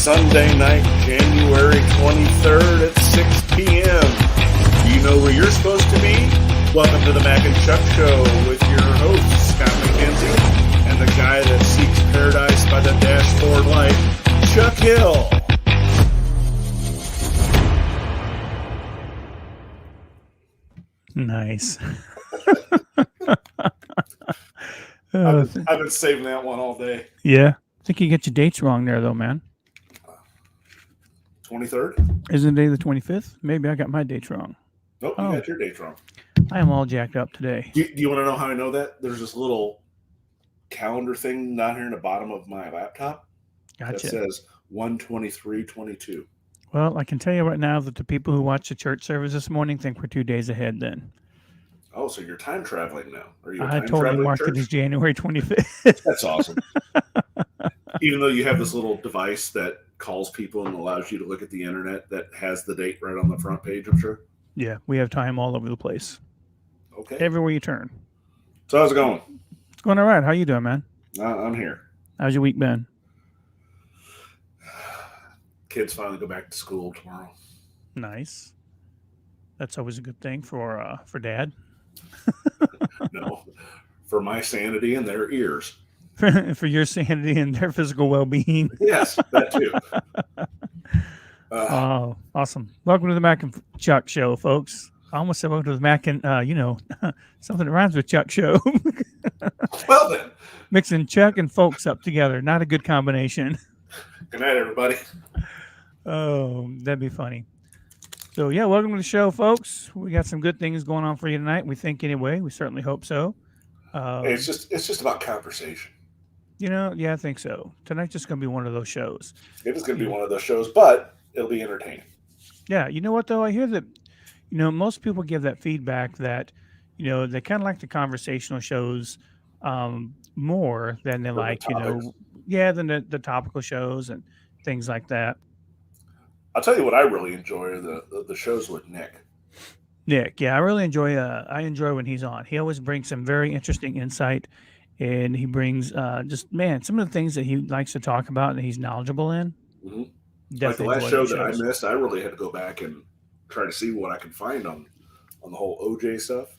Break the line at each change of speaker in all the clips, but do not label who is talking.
Sunday night, January 23rd at 6 p.m. Do you know where you're supposed to be? Welcome to the Mac and Chuck Show with your host, Scott McKenzie, and the guy that seeks paradise by the dashboard light, Chuck Hill.
Nice.
I've been saving that one all day.
Yeah. I think you get your dates wrong there, though, man.
23rd?
Isn't it the 25th? Maybe I got my dates wrong.
Nope, you got your dates wrong.
I am all jacked up today.
Do you want to know how I know that? There's this little calendar thing down here in the bottom of my laptop that says 1/23/22.
Well, I can tell you right now that the people who watched the church service this morning think we're 2 days ahead then.
Oh, so you're time traveling now. Are you
I totally marked it as January 25th.
That's awesome. Even though you have this little device that calls people and allows you to look at the internet that has the date right on the front page, I'm sure.
Yeah, we have time all over the place.
Okay.
Everywhere you turn.
So how's it going?
It's going all right. How you doing, man?
I'm here.
How's your week been?
Kids finally go back to school tomorrow.
Nice. That's always a good thing for Dad.
No, for my sanity and their ears.
For your sanity and their physical well-being.
Yes, that too.
Oh, awesome. Welcome to the Mac and Chuck Show, folks. I almost said welcome to the Mac and, something that rhymes with Chuck Show.
Well then.
Mixing Chuck and folks up together. Not a good combination.
Good night, everybody.
Oh, that'd be funny. So, yeah, welcome to the show, folks. We got some good things going on for you tonight. We think anyway. We certainly hope so.
Hey, it's just about conversation.
Yeah, I think so. Tonight's just going to be one of those shows.
It is going to be one of those shows, but it'll be entertaining.
Yeah, you know what, though? I hear that, most people give that feedback that, they kind of like the conversational shows more than they like, than the topical shows and things like that.
I'll tell you what I really enjoy are the shows with Nick.
Nick, yeah, I really enjoy. I enjoy when he's on. He always brings some very interesting insight, and he brings some of the things that he likes to talk about and he's knowledgeable in.
Mm-hmm.
Definitely
like the last show that I missed, I really had to go back and try to see what I could find on the whole OJ stuff.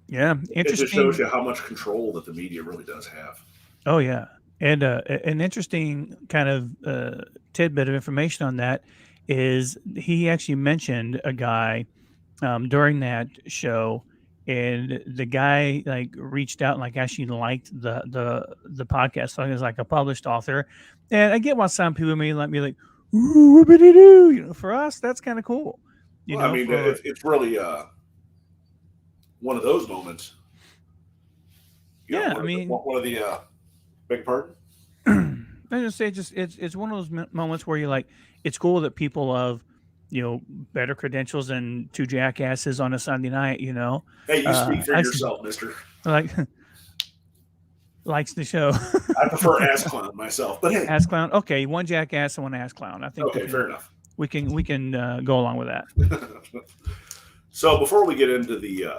Yeah, interesting.
It just shows you how much control that the media really does have.
Oh yeah, and an interesting kind of tidbit of information on that is he actually mentioned a guy during that show, and the guy reached out and actually liked the podcast. So he was like a published author, and I get why some people may be like, "Ooh, whoopity doo." For us, that's kind of cool.
It's really one of those moments.
One
of the beg pardon.
I just say it's one of those moments where you're like, it's cool that people of better credentials than two jackasses on a Sunday night.
Hey, you speak for yourself, Mister.
Likes the show.
I prefer ass clown myself, but hey,
ass clown. Okay, one jackass and one ass clown. I think.
Okay, fair enough.
We can go along with that.
So before we get into the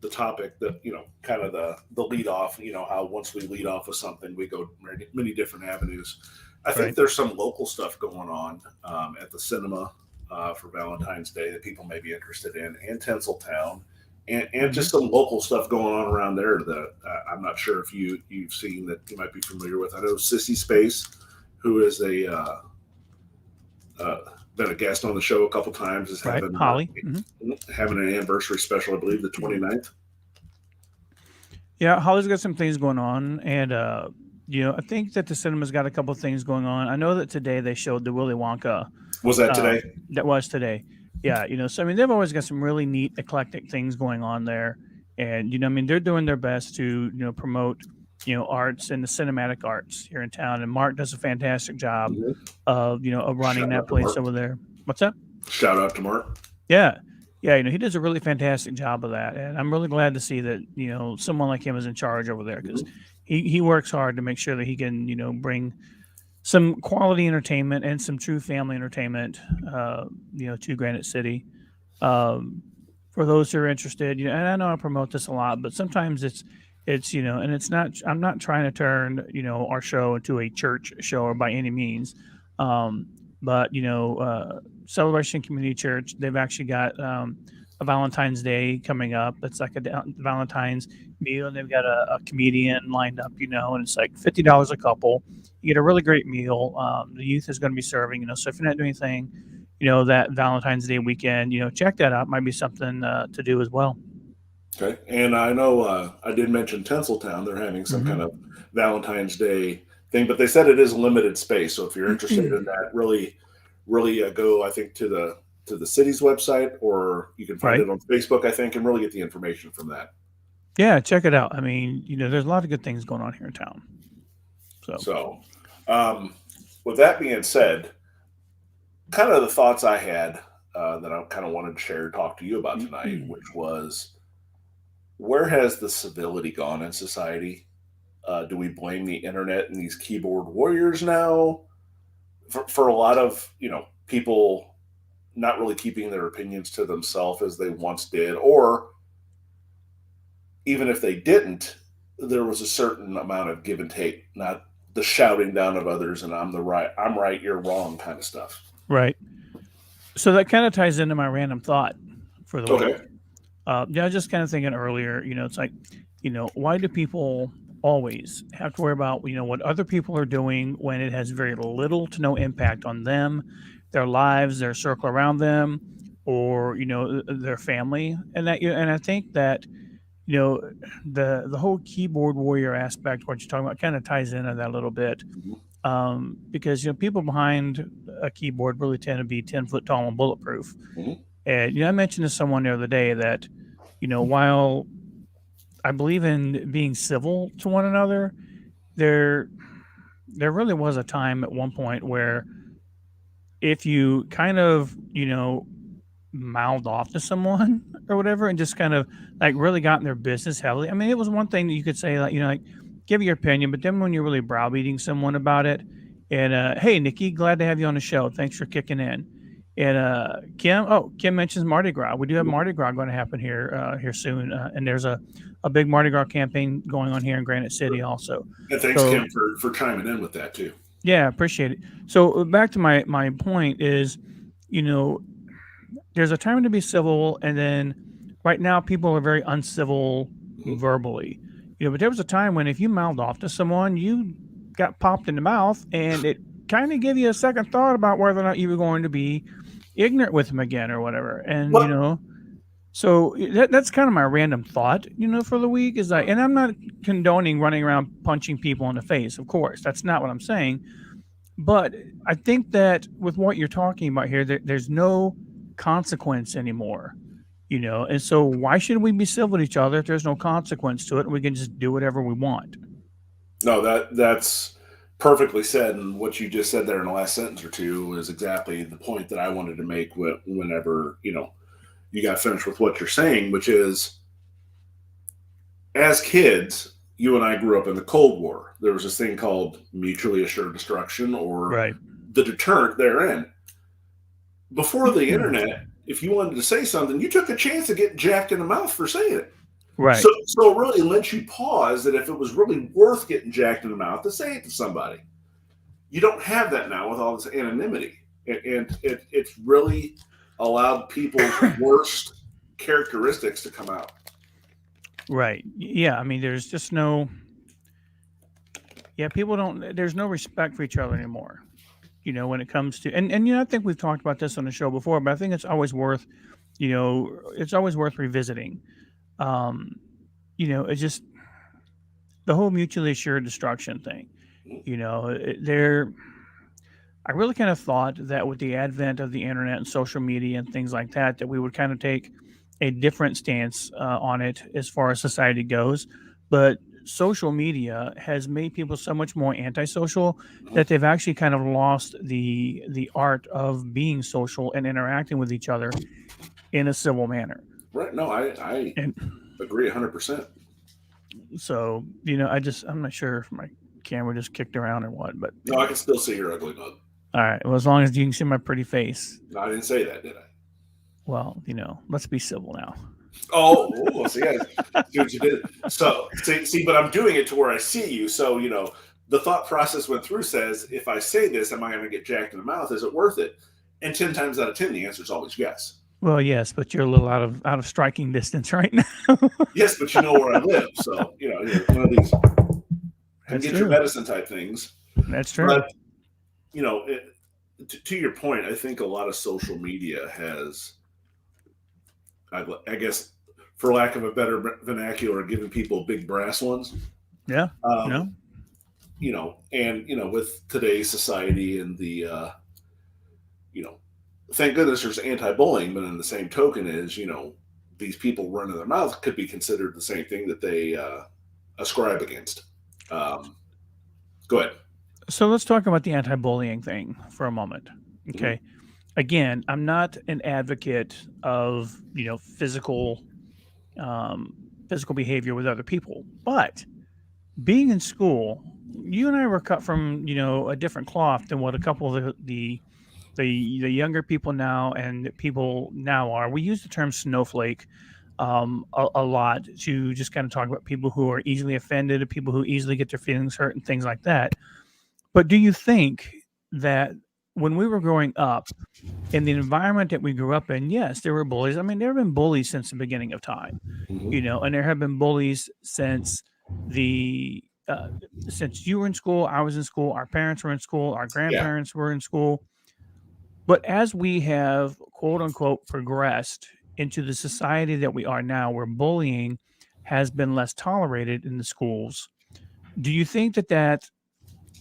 topic, that kind of the lead off, how once we lead off with something, we go many different avenues. I think there's some local stuff going on at the cinema for Valentine's Day that people may be interested in, and Tinseltown, and just some local stuff going on around there that I'm not sure if you've seen that you might be familiar with. I know Sissy Space, who is been a guest on the show a couple times, is having
Holly
having an anniversary special, I believe the 29th.
Yeah, Holly's got some things going on, and I think that the cinema's got a couple of things going on. I know that today they showed the Willy Wonka.
Was that today?
That was today. Yeah, so they've always got some really neat, eclectic things going on there, and they're doing their best to promote arts and the cinematic arts here in town. And Mark does a fantastic job of running that place over there. What's that?
Shout out to Mark.
Yeah. Yeah, he does a really fantastic job of that, and I'm really glad to see that someone like him is in charge over there, because he works hard to make sure that he can bring some quality entertainment and some true family entertainment to Granite City. For those who are interested, and I know I promote this a lot, but sometimes it's and it's not. I'm not trying to turn our show into a church show or by any means. But Celebration Community Church, they've actually got a Valentine's Day coming up. It's like a Valentine's meal, and they've got a comedian lined up, and it's like $50 a couple. You get a really great meal. The youth is going to be serving, so if you're not doing anything, that Valentine's Day weekend, check that out. Might be something to do as well.
Okay. And I know I did mention Tinseltown. They're having some kind
Mhm.
of Valentine's Day thing, but they said it is a limited space. So if you're interested in that, really go, I think, to the city's website, or you can find
Right.
it on Facebook, I think, and really get the information from that.
Yeah, check it out. I mean, there's a lot of good things going on here in town. So,
So, um, with that being said, kind of the thoughts I had that I kind of wanted to share, talk to you about tonight, which was, where has the civility gone in society? Do we blame the internet and these keyboard warriors now for a lot of people not really keeping their opinions to themselves as they once did, or even if they didn't, there was a certain amount of give and take, not the shouting down of others and I'm right, you're wrong kind of stuff.
right. So that kind of ties into my random thought for the week.
Okay.
Yeah, I was just kind of thinking earlier, it's like, why do people always have to worry about, what other people are doing when it has very little to no impact on them, their lives, their circle around them, or, their family? And I think that, you know, the whole keyboard warrior aspect, what you're talking about, kind of ties into that a little bit.
Mhm.
Because, people behind a keyboard really tend to be 10 foot tall and bulletproof.
Mhm.
And, I mentioned to someone the other day that, while I believe in being civil to one another, there there really was a time at one point where if you kind of, mouthed off to someone or whatever and just kind of like really got in their business heavily. I mean, it was one thing that you could say, like, like give your opinion, but then when you're really browbeating someone about it, and hey, Nikki, glad to have you on the show. Thanks for kicking in. And Kim mentions Mardi Gras. We do have Mardi Gras going to happen here soon, and there's a big Mardi Gras campaign going on here in Granite City also.
And thanks,
So
Kim, for chiming in with that too.
yeah, appreciate it. So back to my point is, you know, there's a time to be civil, and then right now people are very uncivil
Mhm.
verbally. But there was a time when if you mouthed off to someone, you got popped in the mouth, and it kind of gave you a second thought about whether or not you were going to be ignorant with them again or whatever. And
What?
so that's kind of my random thought, for the week is like, and I'm not condoning running around punching people in the face, of course, that's not what I'm saying. But I think that with what you're talking about here, there's no consequence anymore, and so why should we be civil to each other if there's no consequence to it and we can just do whatever we want?
No, that's perfectly said. And what you just said there in the last sentence or two is exactly the point that I wanted to make whenever, you got finished with what you're saying, which is, as kids, you and I grew up in the Cold War. There was this thing called mutually assured destruction, or
Right.
the deterrent therein. Before the internet, if you wanted to say something, you took a chance of getting jacked in the mouth for saying it.
Right.
So it really lets you pause that if it was really worth getting jacked in the mouth to say it to somebody. You don't have that now with all this anonymity. And it's really allowed people's worst characteristics to come out.
Right. Yeah. I mean, there's just people don't, there's no respect for each other anymore, when it comes to, and I think we've talked about this on the show before, but I think it's always worth revisiting. It's just the whole mutually assured destruction thing, there, I really kind of thought that with the advent of the internet and social media and things like that, that we would kind of take a different stance on it as far as society goes. But social media has made people so much more antisocial that they've actually kind of lost the art of being social and interacting with each other in a civil manner.
Right. No, I
And
agree 100%.
so, I'm not sure if my camera just kicked around or what, but
No, I can still see your ugly mug.
all right. Well, as long as you can see my pretty face.
No, I didn't say that, did I?
Well, let's be civil now.
Oh, see what you did. So, see, but I'm doing it to where I see you. So, the thought process went through says, if I say this, am I going to get jacked in the mouth? Is it worth it? And 10 times out of 10, the answer is always yes.
Well, yes, but you're a little out of striking distance right now.
Yes, but you know where I live. So, you're one of these come
That's
get your
true.
medicine type things.
That's true.
But, to your point, I think a lot of social media has, I guess, for lack of a better vernacular, given people big brass ones.
Yeah. No.
Um, with today's society and the, thank goodness there's anti-bullying, but in the same token is, these people running their mouth could be considered the same thing that they ascribe against. Go ahead.
So let's talk about the anti-bullying thing for a moment. Okay. Mm-hmm. Again, I'm not an advocate of, physical behavior with other people, but being in school, you and I were cut from, a different cloth than what a couple of the younger people now and people now are. We use the term snowflake a lot to just kind of talk about people who are easily offended, people who easily get their feelings hurt and things like that. But do you think that when we were growing up in the environment that we grew up in, yes, there were bullies. I mean, there have been bullies since the beginning of time, and there have been bullies since since you were in school, I was in school, our parents were in school, our grandparents were in school. But as we have, quote unquote, progressed into the society that we are now, where bullying has been less tolerated in the schools, do you think that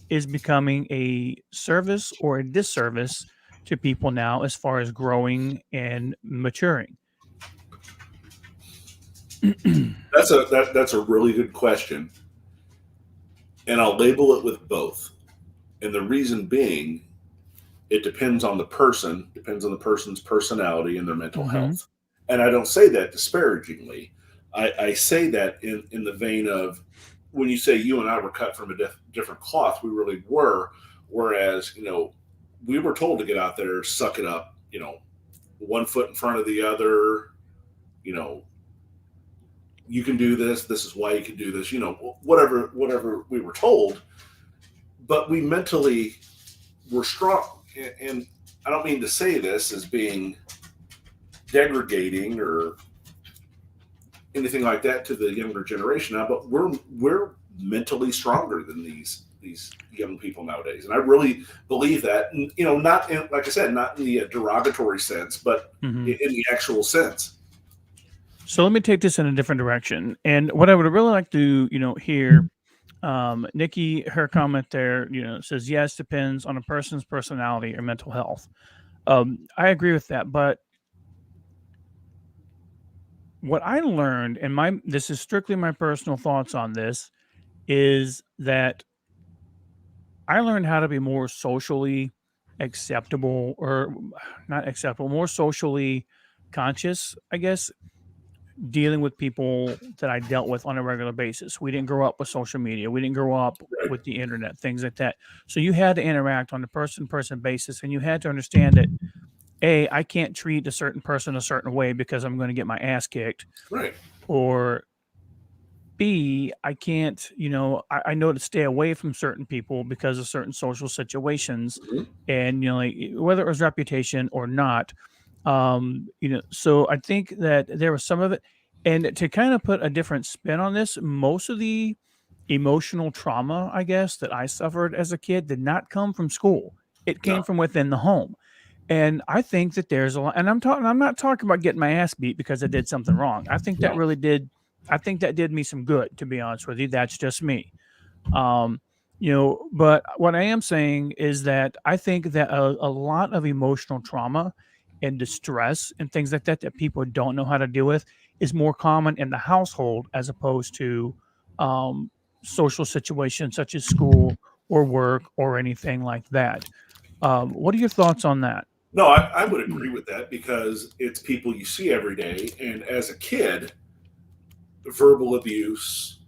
is becoming a service or a disservice to people now as far as growing and maturing?
That's a really good question. And I'll label it with both. And the reason being, it depends on the person, depends on the person's personality and their mental health. And I don't say that disparagingly. I say that in the vein of, when you say you and I were cut from a different cloth, we really were. Whereas, we were told to get out there, suck it up, one foot in front of the other, you can do this. This is why you can do this, whatever we were told. But we mentally were strong. And I don't mean to say this as being degrading or anything like that to the younger generation now, but we're mentally stronger than these young people nowadays, and I really believe that. And, not in, like I said, not in the derogatory sense, but in the actual sense.
So let me take this in a different direction, and what I would really like to hear. Nikki, her comment there, says yes, depends on a person's personality or mental health. I agree with that, but what I learned, and this is strictly my personal thoughts on this, is that I learned how to be more socially acceptable, or not acceptable, more socially conscious, I guess, dealing with people that I dealt with on a regular basis. We didn't grow up with social media. We didn't grow up with the internet, things like that. So you had to interact on a person-person basis, and you had to understand that, A, I can't treat a certain person a certain way because I'm going to get my ass kicked.
Right.
Or B, I can't, I know to stay away from certain people because of certain social situations, and, like, whether it was reputation or not. So I think that there was some of it, and to kind of put a different spin on this, most of the emotional trauma, I guess, that I suffered as a kid did not come from school. It came from within the home. And I think that there's a lot, and I'm not talking about getting my ass beat because I did something wrong. I think that did me some good, to be honest with you. That's just me. But what I am saying is that I think that a lot of emotional trauma and distress and things like that people don't know how to deal with is more common in the household as opposed to social situations such as school or work or anything like that. What are your thoughts on that?
No, I would agree with that, because it's people you see every day. And as a kid, verbal abuse,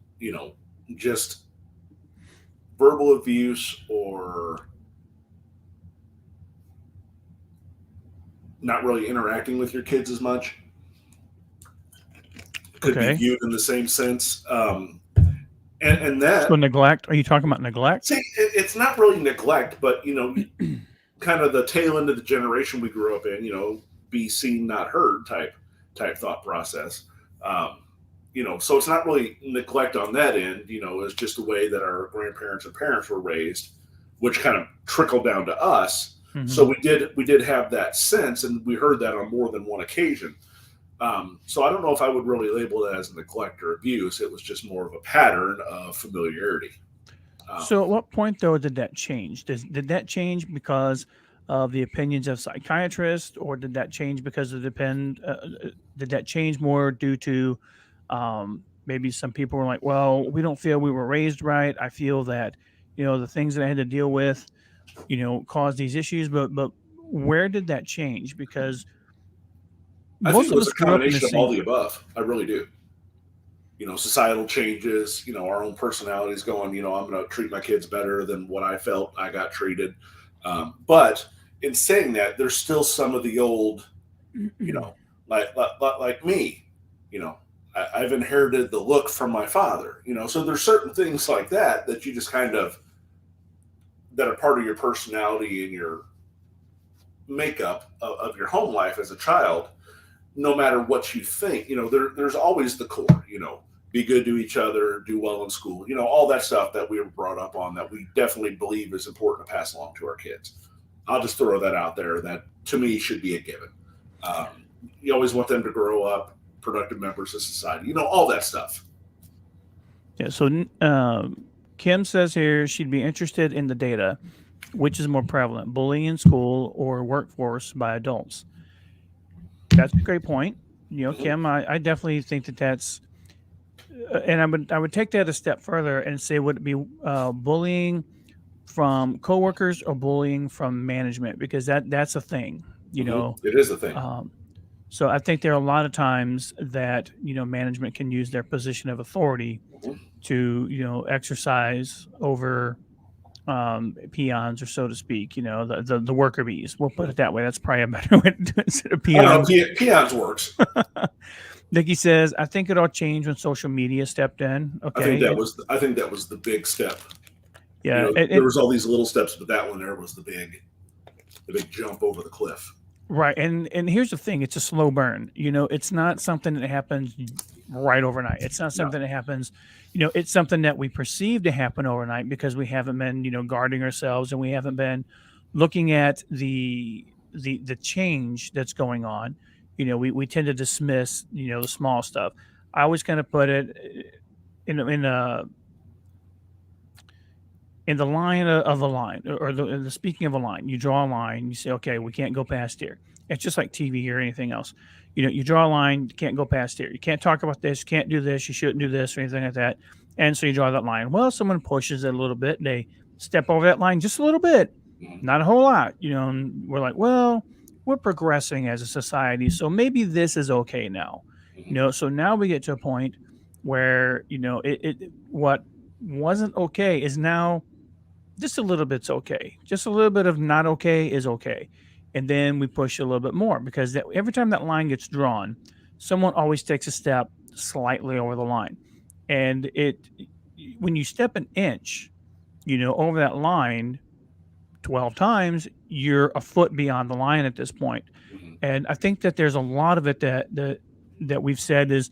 just verbal abuse or not really interacting with your kids as much could be viewed in the same sense. and
So
that,
neglect. Are you talking about neglect?
see, it's not really neglect, but kind of the tail end of the generation we grew up in, be seen not heard type thought process. Um, so it's not really neglect on that end. It's just the way that our grandparents and parents were raised, which kind of trickled down to us. So
Mm-hmm.
we did have that sense, and we heard that on more than one occasion. So I don't know if I would really label it as neglect or abuse. It was just more of a pattern of familiarity.
So
Um,
at what point though did that change? Did that change because of the opinions of psychiatrists, or did that change because of did that change more due to maybe some people were like, well, we don't feel we were raised right. I feel that the things that I had to deal with caused these issues. But where did that change? Because
I think
most
it
of
was
us
a
grew up in the
combination of all
same.
the above. I really do. Societal changes, our own personalities going, I'm going to treat my kids better than what I felt I got treated. But in saying that, there's still some of the old, you know, like me, you know, I've inherited the look from my father, so there's certain things like that you just kind of, that are part of your personality and your makeup of your home life as a child. No matter what you think, there's always the core, be good to each other, do well in school, all that stuff that we were brought up on that we definitely believe is important to pass along to our kids. I'll just throw that out there. That to me should be a given. You always want them to grow up productive members of society, all that stuff.
Yeah. So Kim says here she'd be interested in the data. Which is more prevalent, bullying in school or workforce by adults? That's a great point.
Mhm.
Kim, I definitely think that's, and I would take that a step further and say, would it be bullying from coworkers or bullying from management? Because that's a thing, you
Mhm.
know.
It is a thing.
Um, so I think there are a lot of times that management can use their position of authority
Mhm.
to exercise over peons, or so to speak, the worker bees. We'll put it that way. That's probably a better way to do it instead of
I don't know.
peons.
Peons works.
Nikki says, I think it all changed when social media stepped in. Okay.
I think that was the big step.
Yeah.
There was all these little steps, but that one there was the big jump over the cliff.
Right. And here's the thing, it's a slow burn. It's not something that happens right overnight. It's not
No.
something that happens, it's something that we perceive to happen overnight because we haven't been, guarding ourselves, and we haven't been looking at the change that's going on. We tend to dismiss, the small stuff. I always kind of put it in the line of a line, or the speaking of a line. You draw a line, you say, okay, we can't go past here. It's just like TV or anything else. You draw a line, you can't go past here. You can't talk about this, you can't do this, you shouldn't do this, or anything like that. And so you draw that line. Well, someone pushes it a little bit, they step over that line just a little bit,
Mhm.
not a whole lot, and we're like, well, we're progressing as a society, so maybe this is okay now.
Mhm.
So now we get to a point where what wasn't okay is now just a little bit's okay. Just a little bit of not okay is okay. And then we push a little bit more, because every time that line gets drawn, someone always takes a step slightly over the line. And when you step an inch, over that line 12 times, you're a foot beyond the line at this point.
Mhm.
And I think that there's a lot of it that we've said is,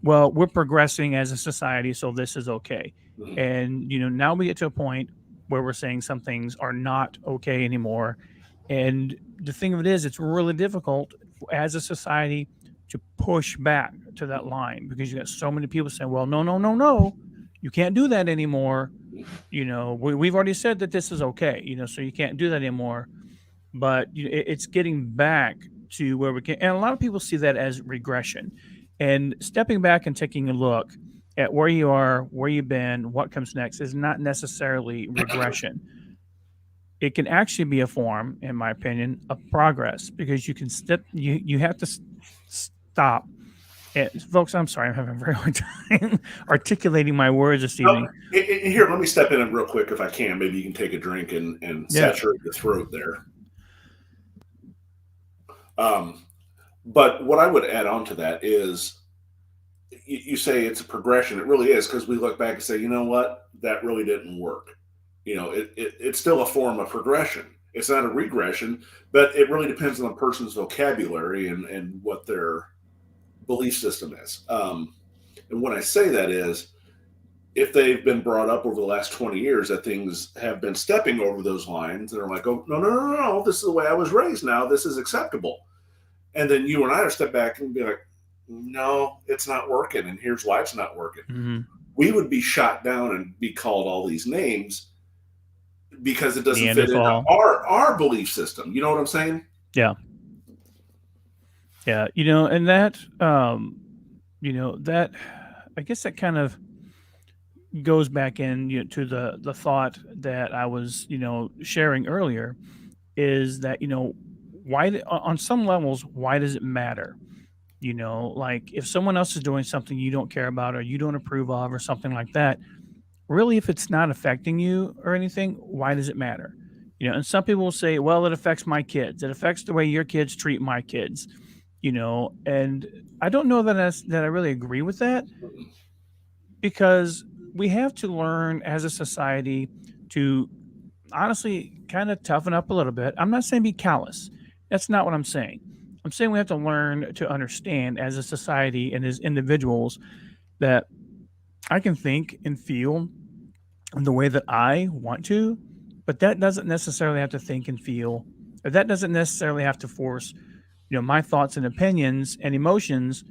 well, we're progressing as a society, so this is okay.
Mhm.
And now we get to a point where we're saying some things are not okay anymore. And the thing of it is, it's really difficult as a society to push back to that line, because you got so many people saying, well, no, no, no, no, you can't do that anymore. We've already said that this is okay, so you can't do that anymore. But it's getting back to where we can, and a lot of people see that as regression. And stepping back and taking a look at where you are, where you've been, what comes next is not necessarily regression. It can actually be a form, in my opinion, of progress, because you can step. You have to stop. And folks, I'm sorry, I'm having a very hard time articulating my words this
Oh,
evening.
here, let me step in real quick if I can. Maybe you can take a drink and
Yeah.
saturate your throat there. Um, but what I would add on to that is you say it's a progression. It really is, because we look back and say, you know what, that really didn't work. It's still a form of progression. It's not a regression, but it really depends on the person's vocabulary and what their belief system is. And when I say that is, if they've been brought up over the last 20 years that things have been stepping over those lines, and they're like, oh, no, no, no, no, this is the way I was raised now. This is acceptable. And then you and I are step back and be like, no, it's not working. And here's why it's not working.
Mm-hmm.
We would be shot down and be called all these names because it doesn't fit in our belief system. You know what I'm saying?
Yeah. Yeah. And that, that, I guess that kind of goes back in to the thought that I was, sharing earlier, is that, why, on some levels, why does it matter? Like if someone else is doing something you don't care about or you don't approve of or something like that, really, if it's not affecting you or anything, why does it matter? And some people will say, well, it affects my kids. It affects the way your kids treat my kids, and I don't know that I really agree with that, because we have to learn as a society to honestly kind of toughen up a little bit. I'm not saying be callous. That's not what I'm saying. I'm saying we have to learn to understand as a society and as individuals that I can think and feel in the way that I want to, but that doesn't necessarily have to think and feel, or that doesn't necessarily have to force, my thoughts and opinions and emotions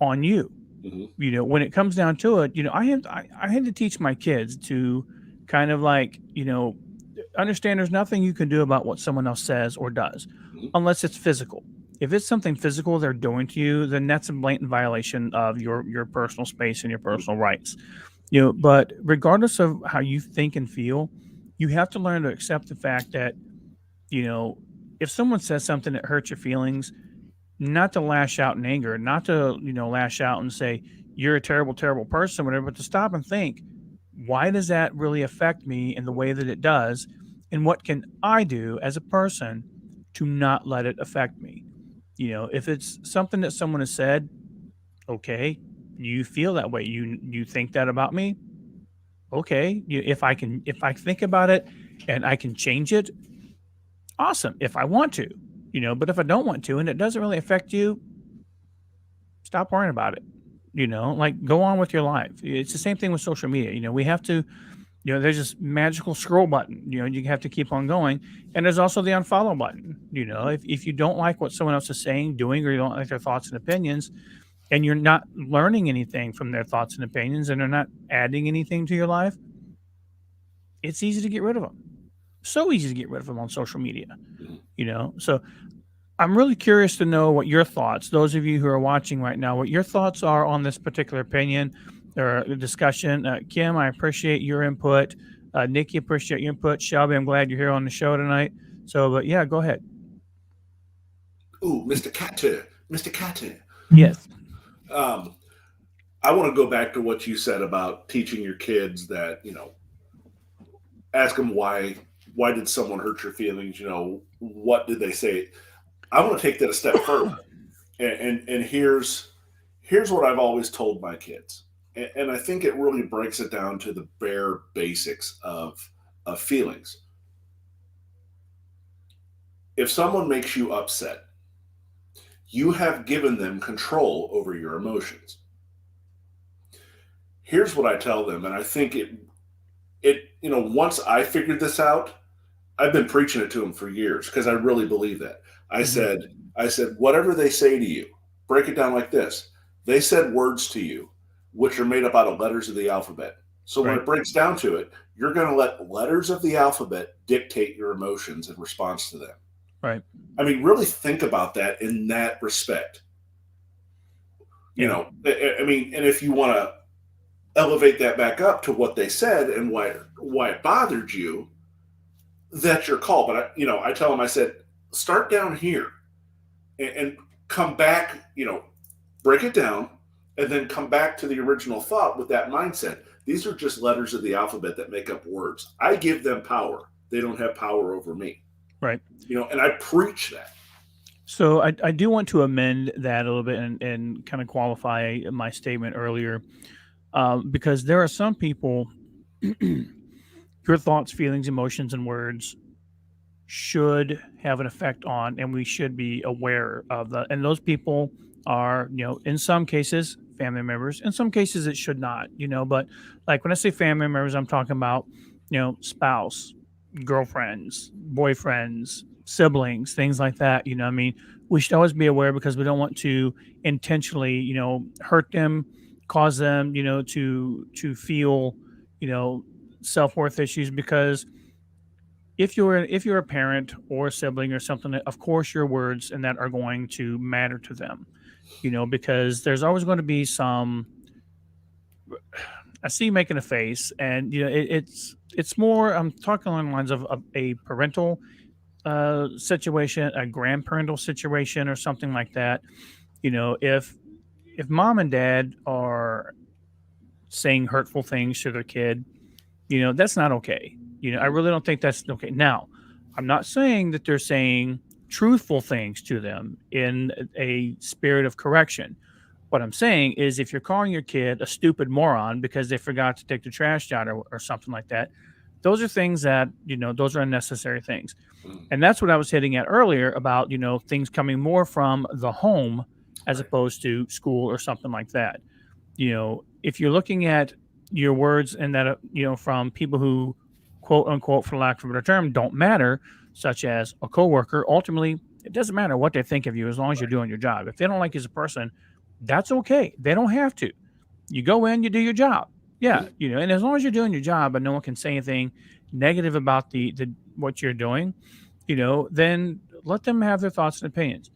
on you.
Mm-hmm.
When it comes down to it, I had to teach my kids to kind of like, understand there's nothing you can do about what someone else says or does, unless it's physical. If it's something physical they're doing to you, then that's a blatant violation of your personal space and your personal rights. But regardless of how you think and feel, you have to learn to accept the fact that, if someone says something that hurts your feelings, not to lash out in anger, not to, lash out and say, you're a terrible, terrible person, whatever, but to stop and think, why does that really affect me in the way that it does? And what can I do as a person to not let it affect me? If it's something that someone has said, okay, you feel that way. You think that about me. Okay. If I think about it and I can change it, awesome. If I want to, but if I don't want to, and it doesn't really affect you, stop worrying about it. Like go on with your life. It's the same thing with social media. We have to, there's this magical scroll button, you have to keep on going. And there's also the unfollow button. If you don't like what someone else is saying, doing, or you don't like their thoughts and opinions, and you're not learning anything from their thoughts and opinions, and they're not adding anything to your life, it's easy to get rid of them. So easy to get rid of them on social media, So I'm really curious to know what your thoughts, those of you who are watching right now, what your thoughts are on this particular opinion or discussion. Kim, I appreciate your input. Nikki, appreciate your input. Shelby, I'm glad you're here on the show tonight. So, but yeah, go ahead.
Ooh, Mr. Carter.
Yes.
I want to go back to what you said about teaching your kids that, ask them why did someone hurt your feelings? What did they say? I want to take that a step further. And here's what I've always told my kids. And I think it really breaks it down to the bare basics of feelings. If someone makes you upset, you have given them control over your emotions. Here's what I tell them, and I think once I figured this out, I've been preaching it to them for years because I really believe that. I said, whatever they say to you, break it down like this. They said words to you, which are made up out of letters of the alphabet. So when it breaks down to it, you're going to let letters of the alphabet dictate your emotions in response to them.
Right.
I mean, really think about that in that respect. And if you want to elevate that back up to what they said and why it bothered you, that's your call. But I tell them, I said, start down here and come back, break it down and then come back to the original thought with that mindset. These are just letters of the alphabet that make up words. I give them power. They don't have power over me.
Right.
And I preach that.
So I do want to amend that a little bit and kind of qualify my statement earlier, because there are some people, your thoughts, feelings, emotions, and words should have an effect on, and we should be aware of that. And those people are, in some cases, family members. In some cases, it should not, But like when I say family members, I'm talking about, spouse, girlfriends, boyfriends, siblings, things like that. I mean, we should always be aware because we don't want to intentionally, hurt them, cause them, to feel, you know, self worth issues because if you're a parent or a sibling or something, of course your words and that are going to matter to them, because there's always going to be some. I see you making a face, and it's more. I'm talking along the lines of a parental situation, a grandparental situation, or something like that. If mom and dad are saying hurtful things to their kid, that's not okay. I really don't think that's okay. Now, I'm not saying that they're saying truthful things to them in a spirit of correction. What I'm saying is if you're calling your kid a stupid moron because they forgot to take the trash out or something like that, those are things that, those are unnecessary things.
Mm.
And that's what I was hitting at earlier about, things coming more from the home as opposed to school or something like that. If you're looking at your words and that, from people who, quote unquote, for lack of a better term, don't matter, such as a coworker, ultimately, it doesn't matter what they think of you as long as you're doing your job. If they don't like you as a person, that's okay. They don't have to. You go in, you do your job. Yeah, and as long as you're doing your job and no one can say anything negative about the what you're doing, then let them have their thoughts and opinions.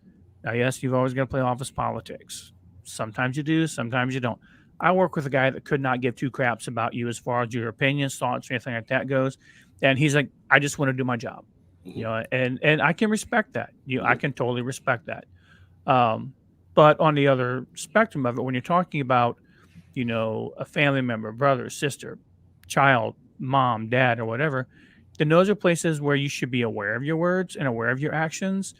Now, yes, you've always got to play office politics. Sometimes you do, sometimes you don't. I work with a guy that could not give two craps about you as far as your opinions, thoughts, or anything like that goes. And he's like, I just want to do my job. And I can respect that. I can totally respect that. But on the other spectrum of it, when you're talking about, a family member, brother, sister, child, mom, dad, or whatever, then those are places where you should be aware of your words and aware of your actions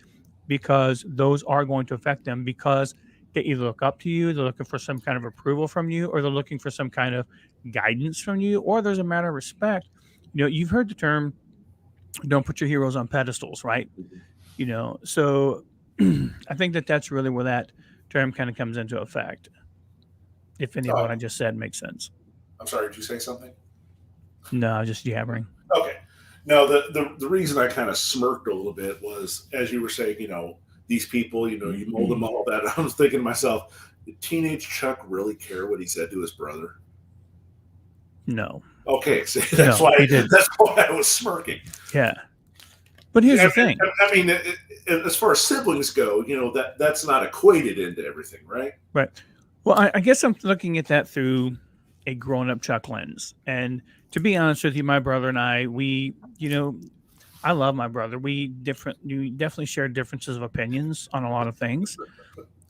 because those are going to affect them because they either look up to you, they're looking for some kind of approval from you, or they're looking for some kind of guidance from you, or there's a matter of respect. You've heard the term, don't put your heroes on pedestals, right? So I think that that's really where that term kind of comes into effect. If any of what I just said makes sense.
I'm sorry, did you say something?
No, just yabbering.
Okay. No, the reason I kind of smirked a little bit was as you were saying, these people, you mold them all that. I was thinking to myself, did teenage Chuck really care what he said to his brother?
No.
Okay, so that's why I was smirking.
Yeah. But here's the thing.
I mean, as far as siblings go, that's not equated into everything, right?
Right. Well, I guess I'm looking at that through a grown-up Chuck lens. And to be honest with you, my brother and I, I love my brother. We definitely share differences of opinions on a lot of things.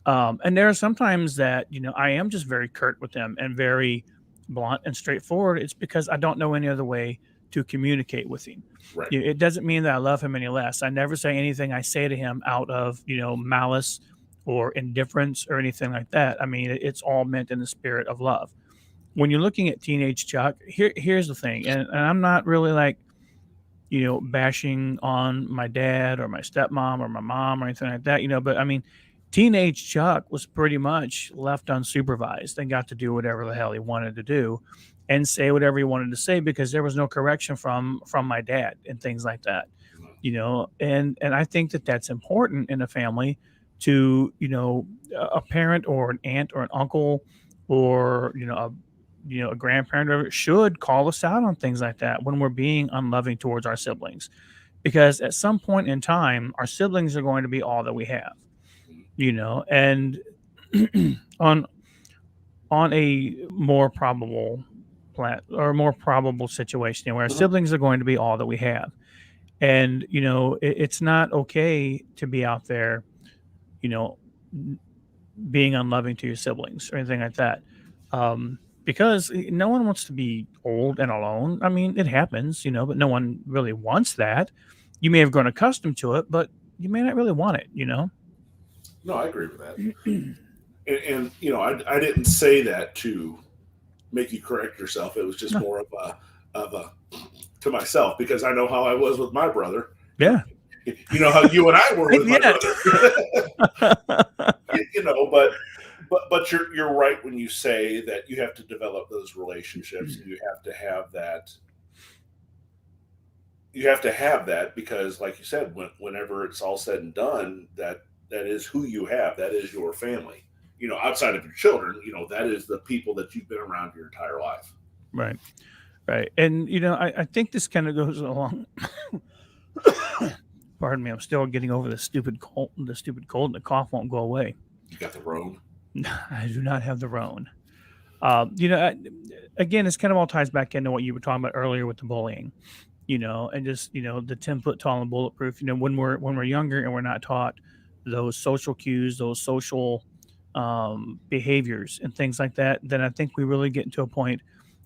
And there are sometimes that, I am just very curt with them and very blunt and straightforward. It's because I don't know any other way to communicate with him.
Right.
It doesn't mean that I love him any less. I never say anything I say to him out of, malice or indifference or anything like that. I mean, it's all meant in the spirit of love. When you're looking at teenage Chuck, here's the thing, and I'm not really like, bashing on my dad or my stepmom or my mom or anything like that, but I mean, teenage Chuck was pretty much left unsupervised and got to do whatever the hell he wanted to do and say whatever he wanted to say because there was no correction from my dad and things like that, and I think that that's important in a family to, a parent or an aunt or an uncle or, a grandparent should call us out on things like that when we're being unloving towards our siblings, because at some point in time, our siblings are going to be all that we have, and on a more probable more probable situation where our siblings are going to be all that we have. And, it's not okay to be out there, being unloving to your siblings or anything like that. Because no one wants to be old and alone. I mean, it happens, but no one really wants that. You may have grown accustomed to it, but you may not really want it.
No, I agree with that. And you know, I didn't say that to make you correct yourself. It was just
No.
more of a to myself because I know how I was with my brother.
Yeah.
You know how you and I were with my brother. You know, but you're right when you say that you have to develop those relationships and you have to have that. You have to have that because, like you said, whenever it's all said and done, that is who you have. That is your family. You know, outside of your children, you know, that is the people that you've been around your entire life.
Right. Right. And, you know, I think this kind of goes along. Pardon me. I'm still getting over the stupid cold. And the cough won't go away.
You got the Rhone.
I do not have the Rhone. You know, again, this kind of all ties back into what you were talking about earlier with the bullying, you know, and just, you know, the 10-foot tall and bulletproof, you know, when we're younger and we're not taught those social cues, those social behaviors and things like that, then I think we really get into a point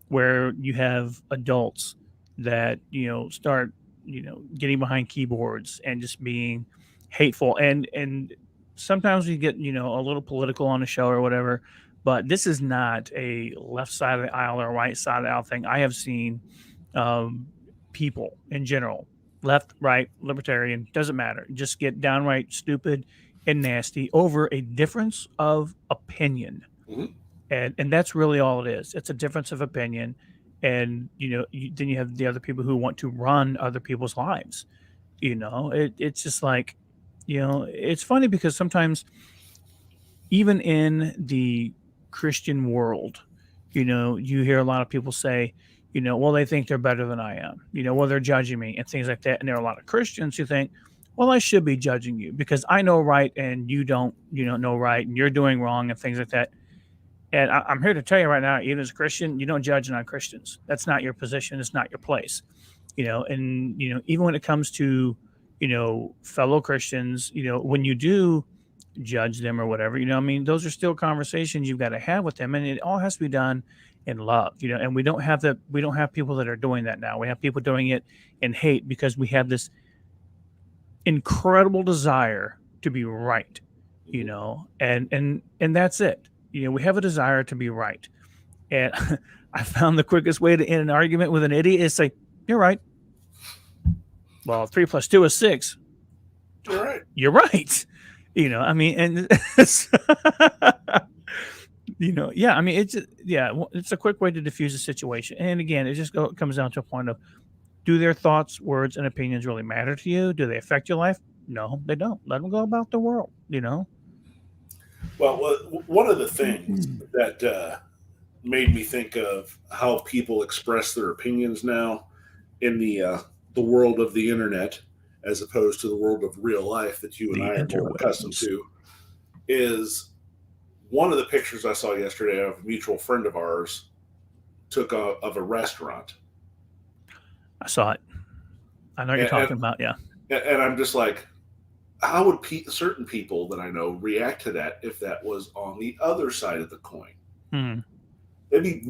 where you have adults that, you know, start, you know, getting behind keyboards and just being hateful. And sometimes we get, you know, a little political on the show or whatever, but this is not a left side of the aisle or right side of the aisle thing. I have seen um, people in general, left, right, libertarian, doesn't matter, just get downright stupid and nasty over a difference of opinion.
Mhm.
And that's really all it is. It's a difference of opinion. And, you know, then you have the other people who want to run other people's lives. You know, it's just like, you know, it's funny because sometimes even in the Christian world, you know, you hear a lot of people say, you know, well, they think they're better than I am, you know, well, they're judging me and things like that. And there are a lot of Christians who think, well, I should be judging you because I know right and you don't know right and you're doing wrong and things like that. And I'm here to tell you right now, even as a Christian, you don't judge non-Christians. That's not your position. It's not your place, you know. And you know, even when it comes to, you know, fellow Christians, you know, when you do judge them or whatever, you know, I mean, those are still conversations you've got to have with them, and it all has to be done in love, you know. And we don't have people that are doing that now. We have people doing it in hate because we have this incredible desire to be right, you know, and that's it. You know, we have a desire to be right. And I found the quickest way to end an argument with an idiot is say, "You're right." Well, 3 + 2 is 6.
You're right.
You're right. You know, I mean, and you know, yeah, I mean, it's a quick way to diffuse a situation. And again, it just comes down to a point of, do their thoughts, words, and opinions really matter to you? Do they affect your life? No, they don't. Let them go about the world, you know?
Well, one of the things that made me think of how people express their opinions now in the world of the internet, as opposed to the world of real life that you and
The
I are more accustomed
interwebs.
to, is one of the pictures I saw yesterday of a mutual friend of ours took of a restaurant,
I saw it. I know what you're
and
talking about. Yeah.
and I'm just like, how would certain people that I know react to that if that was on the other side of the coin?
Hmm.
They'd be,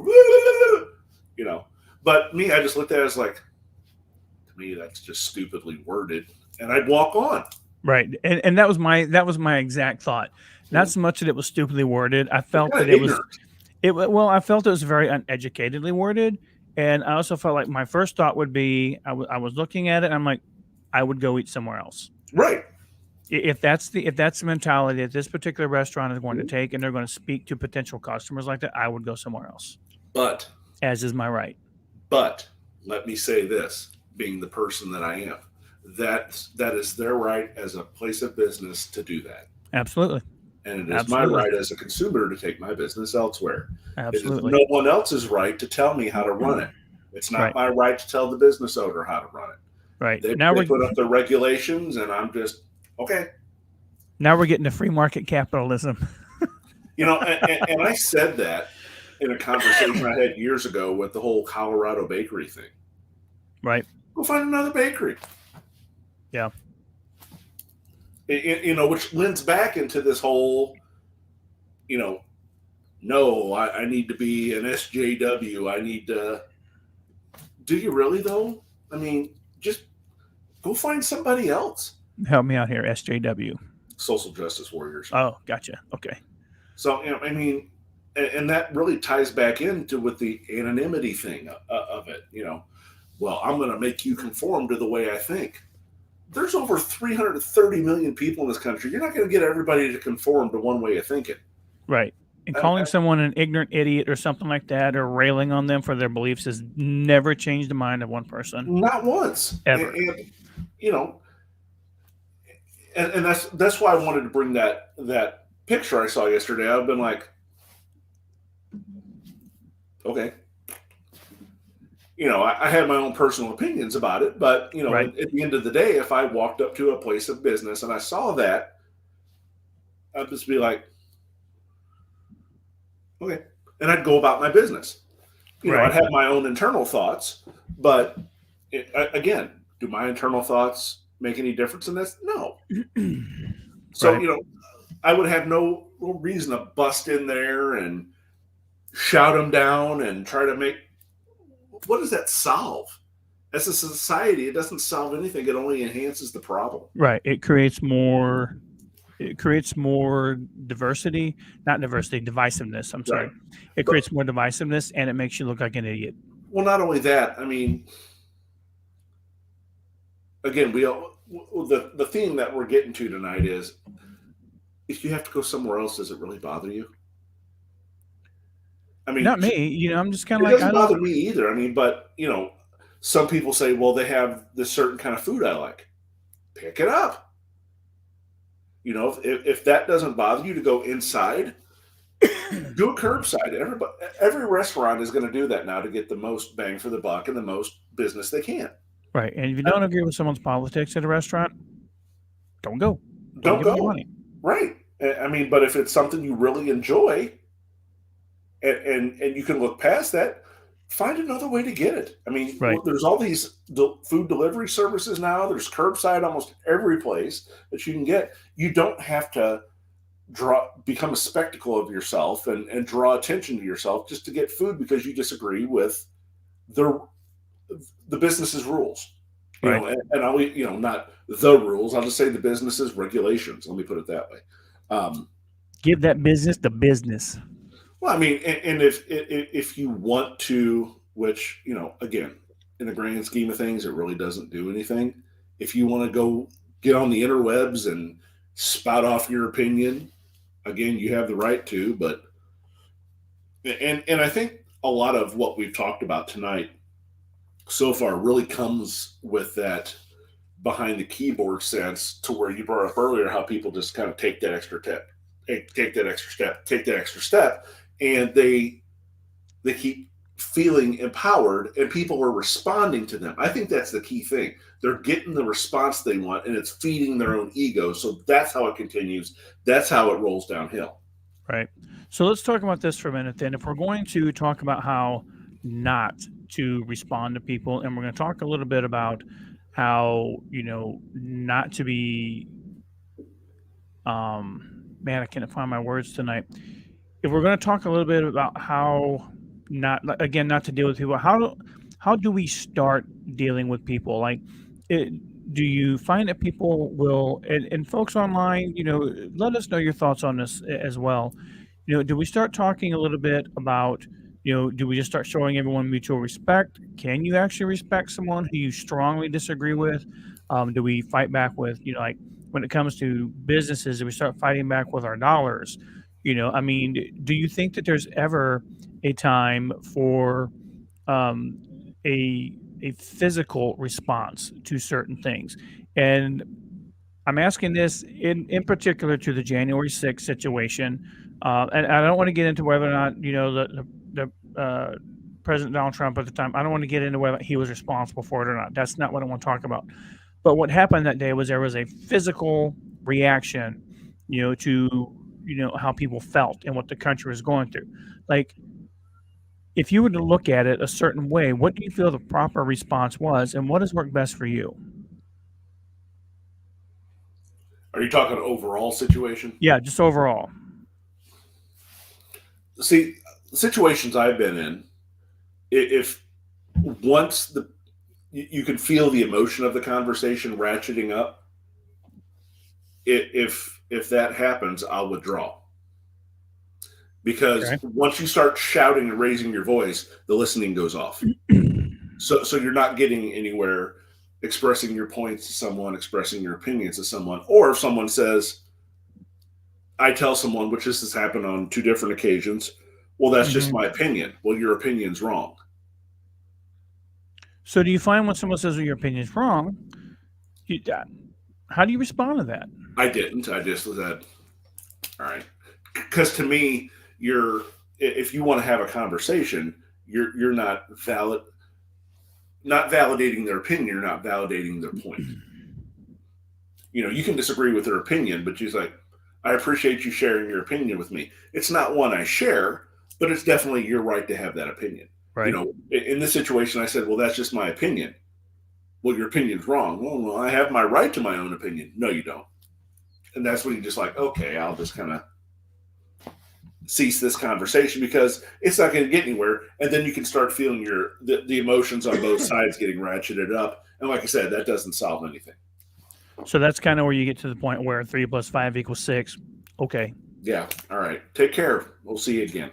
you know. But me, I just looked at it as like, to me, that's just stupidly worded, and I'd walk on.
Right. And that was my exact thought. Not so much that it was stupidly worded. I felt
Kind
that
of
it was
ignorant.
well, I felt it was very uneducatedly worded. And I also felt like my first thought would be, I was looking at it and I'm like, I would go eat somewhere else.
Right.
If that's the mentality that this particular restaurant is going to take and they're going to speak to potential customers like that, I would go somewhere else.
But
As is my right.
let me say this, being the person that I am, that is their right as a place of business to do that.
Absolutely.
And it is
Absolutely.
my right as a consumer to take my business elsewhere.
Absolutely.
It is no one else's right to tell me how to run it. It's not
Right.
my right to tell the business owner how to run it.
Right.
They
Now
put up the regulations, and I'm just, okay.
we're getting to free market capitalism.
You know, and I said that in a conversation I had years ago with the whole Colorado bakery thing.
Right.
Go find another bakery.
Yeah.
You know, which lends back into this whole, you know, no, I need to be an SJW. I need to. Do you really, though? I mean, just go find somebody else.
Help me out here, SJW.
social justice warriors.
Oh, gotcha. Okay.
So, I mean, and that really ties back into with the anonymity thing of it. Well, I'm going to make you conform to the way I think. There's over 330 million people in this country. You're not going to get everybody to conform to one way of thinking.
Right. And calling someone an ignorant idiot or something like that, or railing on them for their beliefs, has never changed the mind of one person.
Not once.
Ever.
And that's why I wanted to bring that picture I saw yesterday. I've been like, okay. I have my own personal opinions about it, but
Right.
at the end of the day, if I walked up to a place of business and I saw that, I'd just be like, okay, and I'd go about my business.
Right.
I'd have my own internal thoughts, but again, do my internal thoughts make any difference in this? No. So
Right.
I would have no reason to bust in there and shout them down and try to make. What does that solve? As a society, it doesn't solve anything. It only enhances the problem.
Right. It creates more diversity, not diversity, divisiveness. I'm sorry.
Right.
It creates more divisiveness, and it makes you look like an idiot.
Well, not only that, I mean, again, the theme that we're getting to tonight is, if you have to go somewhere else, does it really bother you? I mean,
Not me. I'm just kind
it
of like,
doesn't bother me either. I mean, but some people say, well, they have this certain kind of food I like. Pick it up. If that doesn't bother you to go inside, do it curbside. Every restaurant is going to do that now to get the most bang for the buck and the most business they can.
Right. And if you don't agree with someone's politics at a restaurant, don't go.
Don't
give them
go.
money.
Right. I mean, but if it's something you really enjoy, and you can look past that, find another way to get it. I mean,
Right.
There's all these food delivery services now. There's curbside almost every place that you can get. You don't have to become a spectacle of yourself and draw attention to yourself just to get food because you disagree with the business's rules.
Right.
And I'll not the rules. I'll just say the business's regulations. Let me put it that way.
Give that business the business.
Well, I mean, and if you want to, which again, in the grand scheme of things, it really doesn't do anything. If you want to go get on the interwebs and spout off your opinion, again, you have the right to. But and I think a lot of what we've talked about tonight so far really comes with that behind the keyboard sense, to where you brought up earlier how people just kind of take that extra step, and they keep feeling empowered, and people are responding to them. I think that's the key thing. They're getting the response they want, and it's feeding their own ego. So that's how it continues. That's how it rolls downhill.
Right. So let's talk about this for a minute then. If we're going to talk about how not to respond to people, and we're going to talk a little bit about how, not to be, man, I can't find my words tonight. If we're going to talk a little bit about how not to deal with people, how do we start dealing with people? Like, do you find that people will, and folks online, let us know your thoughts on this as well. Do we start talking a little bit about, do we just start showing everyone mutual respect? Can you actually respect someone who you strongly disagree with? Do we fight back with, like when it comes to businesses, do we start fighting back with our dollars? I mean, do you think that there's ever a time for a physical response to certain things? And I'm asking this in particular to the January 6th situation. And I don't want to get into whether or not, the President Donald Trump at the time, I don't want to get into whether he was responsible for it or not. That's not what I want to talk about. But what happened that day was there was a physical reaction, to, how people felt and what the country was going through. Like, if you were to look at it a certain way, what do you feel the proper response was, and what has worked best for you?
Are you talking overall situation?
Yeah, just overall.
See, situations I've been in, if once you can feel the emotion of the conversation ratcheting up, if if that happens, I'll withdraw. Because
Okay.
once you start shouting and raising your voice, the listening goes off. So you're not getting anywhere expressing your points to someone, expressing your opinions to someone. Or if someone says, I tell someone, which this has happened on 2 different occasions, well, that's just
Mhm.
my opinion. Well, your opinion's wrong.
So do you find when someone says, well, your opinion is wrong, how do you respond to that?
I didn't. I just said, all right. Because to me, if you want to have a conversation, you're not validating their opinion, you're not validating their point. You can disagree with their opinion, but she's like, I appreciate you sharing your opinion with me. It's not one I share, but it's definitely your right to have that opinion.
Right.
In this situation, I said, well, that's just my opinion. Well, your opinion's wrong. Well, I have my right to my own opinion. No, you don't. And that's when you're just like, okay, I'll just kind of cease this conversation because it's not going to get anywhere. And then you can start feeling the emotions on both sides getting ratcheted up. And like I said, that doesn't solve anything.
So that's kind of where you get to the point where 3 + 5 = 6. Okay.
Yeah. All right. Take care. We'll see you again.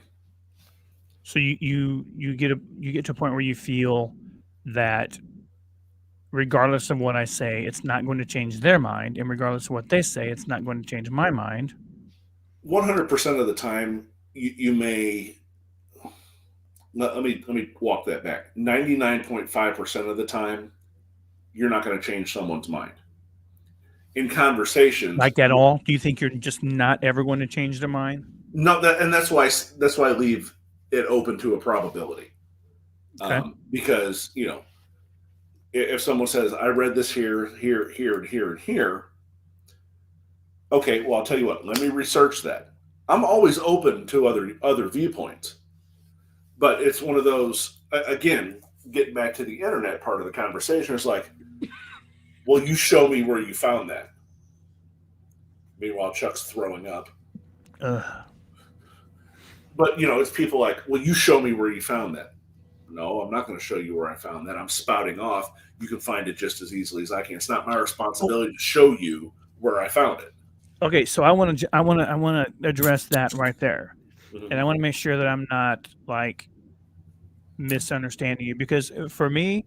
So you get to a point where you feel that regardless of what I say, it's not going to change their mind, and regardless of what they say, it's not going to change my mind.
100% of the time, you may. Let me walk that back. 99.5% of the time, you're not going to change someone's mind. In conversations,
Like at all? Do you think you're just not ever going to change their mind?
no, and that's why I leave it open to a probability.
Okay.
Because if someone says, I read this here, here, here, and here, and here, okay, well, I'll tell you what, let me research that. I'm always open to other viewpoints. But it's one of those, again, getting back to the internet part of the conversation, it's like, well, you show me where you found that. Meanwhile, Chuck's throwing up. But, it's people like, well, you show me where you found that. No, I'm not going to show you where I found that. I'm spouting off. You can find it just as easily as I can. It's not my responsibility to show you where I found it.
Okay, so I want to address that right there,
Mm-hmm.
and I want to make sure that I'm not like misunderstanding you, because for me,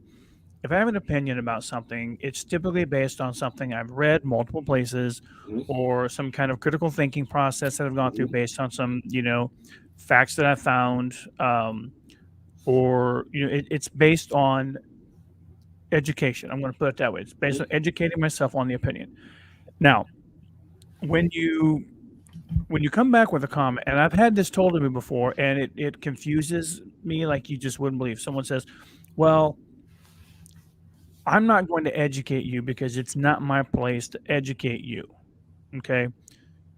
if I have an opinion about something, it's typically based on something I've read multiple places,
Mm-hmm.
or some kind of critical thinking process that I've gone through based on some facts that I found, or it's based on education. I'm going to put it that way. It's based on educating myself on the opinion. Now, when you come back with a comment, and I've had this told to me before, and it confuses me like you just wouldn't believe. Someone says, well, I'm not going to educate you because it's not my place to educate you. Okay.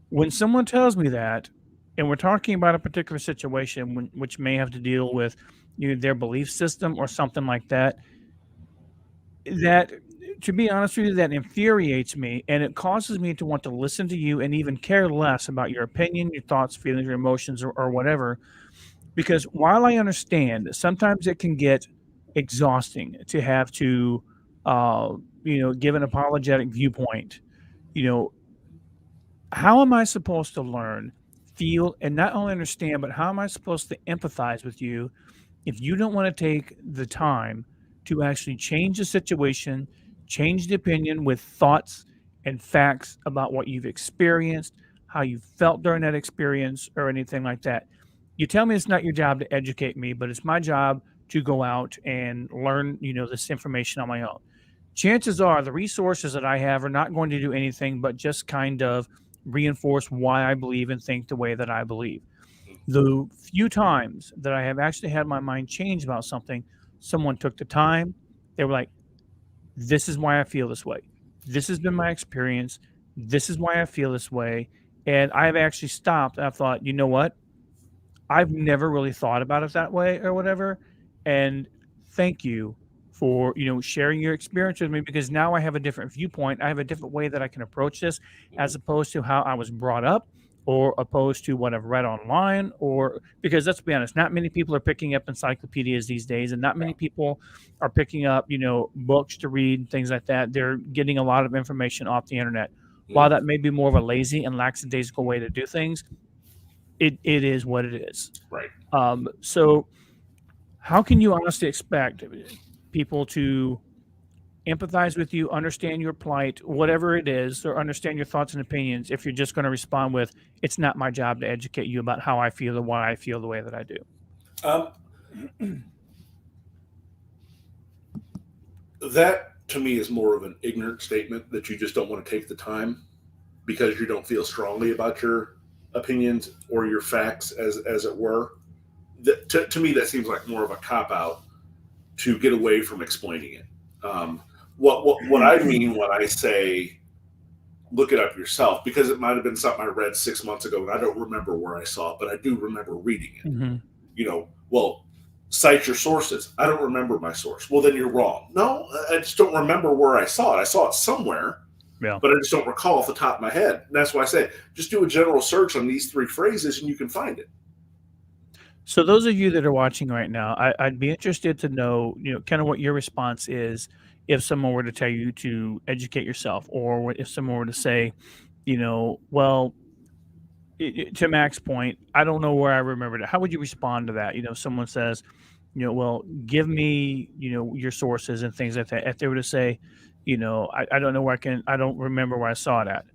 When someone tells me that, and we're talking about a particular situation which may have to deal with their belief system or something like that, that, to be honest with you, that infuriates me, and it causes me to want to listen to you and even care less about your opinion, your thoughts, feelings, your emotions, or whatever. Because while I understand that sometimes it can get exhausting to have to, give an apologetic viewpoint, how am I supposed to learn, feel, and not only understand, but how am I supposed to empathize with you if you don't want to take the time to actually change the situation, change the opinion with thoughts and facts about what you've experienced, how you felt during that experience, or anything like that? You tell me it's not your job to educate me, but it's my job to go out and learn, this information on my own. Chances are the resources that I have are not going to do anything but just kind of reinforce why I believe and think the way that I believe. The few times that I have actually had my mind change about something, someone took the time. They were like, this is why I feel this way. This has been my experience. This is why I feel this way. And I've actually stopped and I've thought, you know what? I've never really thought about it that way or whatever. And thank you for, sharing your experience with me, because now I have a different viewpoint. I have a different way that I can approach this, as opposed to how I was brought up, or opposed to what I've read online, or because let's be honest, not many people are picking up encyclopedias these days, and not many people are picking up, books to read, things like that. They're getting a lot of information off the internet. While that may be more of a lazy and lackadaisical way to do things, it is what it is.
Right.
So how can you honestly expect people to empathize with you, understand your plight, whatever it is, or understand your thoughts and opinions if you're just going to respond with, it's not my job to educate you about how I feel and why I feel the way that I do?
That to me is more of an ignorant statement that you just don't want to take the time because you don't feel strongly about your opinions or your facts, as it were. To me, that seems like more of a cop out to get away from explaining it. What I mean when I say look it up yourself, because it might have been something I read 6 months ago and I don't remember where I saw it, but I do remember reading it.
Mm-hmm.
Well, cite your sources. I don't remember my source. Well, then you're wrong. No, I just don't remember where I saw it. I saw it somewhere, but I just don't recall off the top of my head. And that's why I say just do a general search on these 3 phrases and you can find it.
So those of you that are watching right now, I'd be interested to know, kind of what your response is if someone were to tell you to educate yourself, or if someone were to say, well, to Mac's point, I don't know where I remembered it. How would you respond to that? Someone says, well, give me, your sources and things like that. If they were to say, I don't know I don't remember where I saw it at.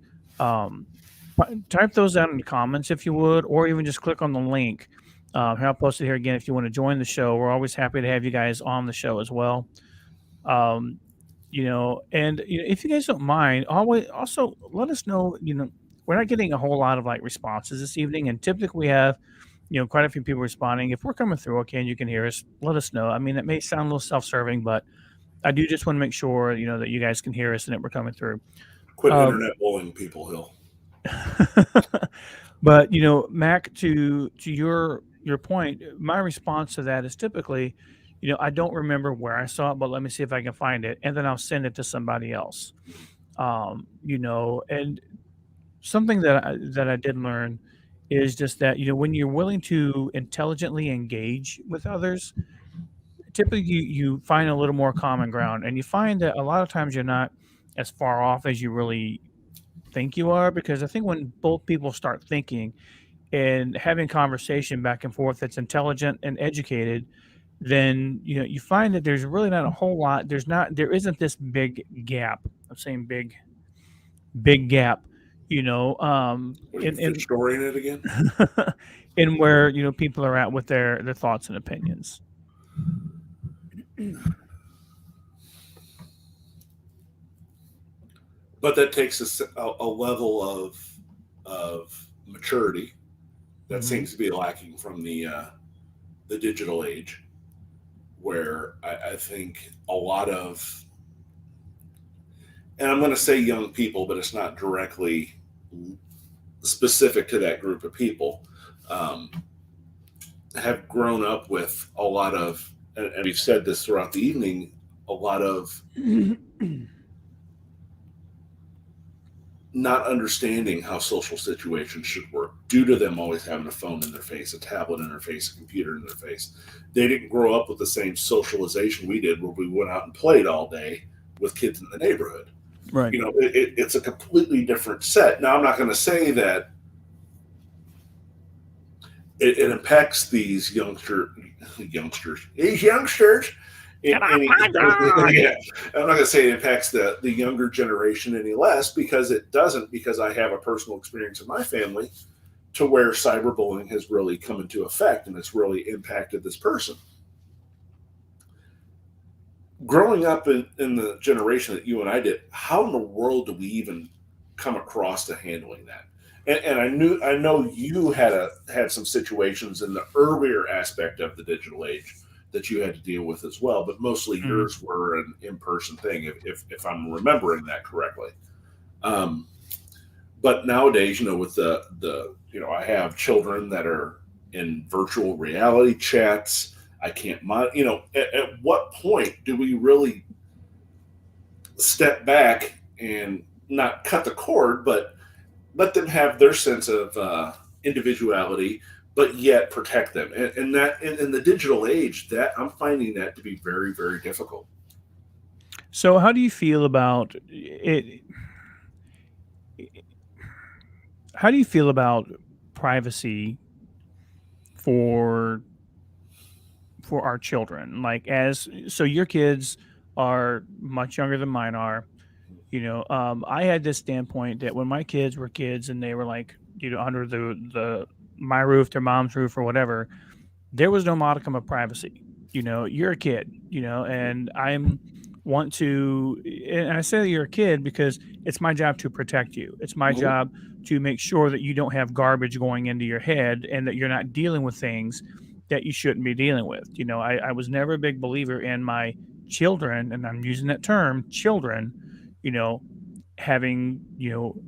Type those down in the comments if you would, or even just click on the link. I'll post it here again if you want to join the show. We're always happy to have you guys on the show as well. And if you guys don't mind, always also let us know. We're not getting a whole lot of responses this evening, and typically we have quite a few people responding. If we're coming through okay and you can hear us, let us know. I mean, it may sound a little self-serving, but I do just want to make sure that you guys can hear us and that we're coming through.
Quit internet bullying people, Hill.
But Mac, to your point, my response to that is typically, I don't remember where I saw it, but let me see if I can find it, and then I'll send it to somebody else. And something that I did learn is just that when you're willing to intelligently engage with others, typically you find a little more common ground, and you find that a lot of times you're not as far off as you really think you are, because I think when both people start thinking and having conversation back and forth that's intelligent and educated, then you find that there's really not a whole lot. There isn't this big gap. I'm saying big gap. In
story in it again.
In where people are at with their thoughts and opinions.
But that takes a level of maturity that seems to be lacking from the digital age, where I think a lot of, and I'm going to say young people, but it's not directly specific to that group of people, have grown up with a lot of, and we've said this throughout the evening, a lot of not understanding how social situations should work due to them always having a phone in their face, a tablet in their face, a computer in their face. They didn't grow up with the same socialization we did, where we went out and played all day with kids in the neighborhood.
Right.
It's a completely different set. Now, I'm not going to say that it impacts these youngsters. I'm not going to say it impacts the younger generation any less, because it doesn't, because I have a personal experience in my family to where cyberbullying has really come into effect and it's really impacted this person. Growing up in the generation that you and I did, how in the world do we even come across to handling that? And I know you had some situations in the earlier aspect of the digital age that you had to deal with as well, but mostly yours were an in-person thing, if I'm remembering that correctly. But nowadays, with the I have children that are in virtual reality chats. I can't at what point do we really step back and not cut the cord, but let them have their sense of individuality, but yet protect them? And that in the digital age, that I'm finding that to be very, very difficult.
So how do you feel about it? how do you feel about privacy for our children? Like, as so your kids are much younger than mine are. I had this standpoint that when my kids were kids and they were like, under the my roof, their mom's roof, or whatever, there was no modicum of privacy. You're a kid, and and I say that you're a kid because it's my job to protect you. It's my
Mhm.
job to make sure that you don't have garbage going into your head and that you're not dealing with things that you shouldn't be dealing with. I was never a big believer in my children, and I'm using that term, children, you know, having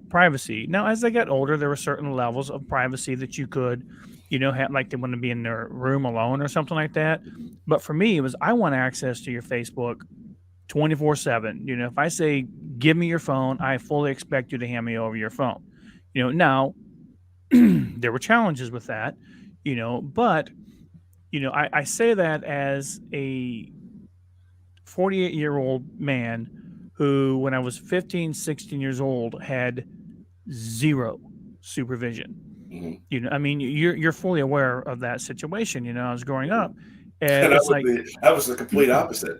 privacy. Now, as they got older, there were certain levels of privacy that you could have, like they want to be in their room alone or something like that. But for me, it was, I want access to your Facebook 24/7. If I say give me your phone, I fully expect you to hand me over your phone. Now there were challenges with that, but I say that as a 48-year-old man who, when I was 15, 16 years old, had zero supervision.
Mhm.
I mean, you're fully aware of that situation. I was growing up, and
And
it's like,
I was the complete opposite.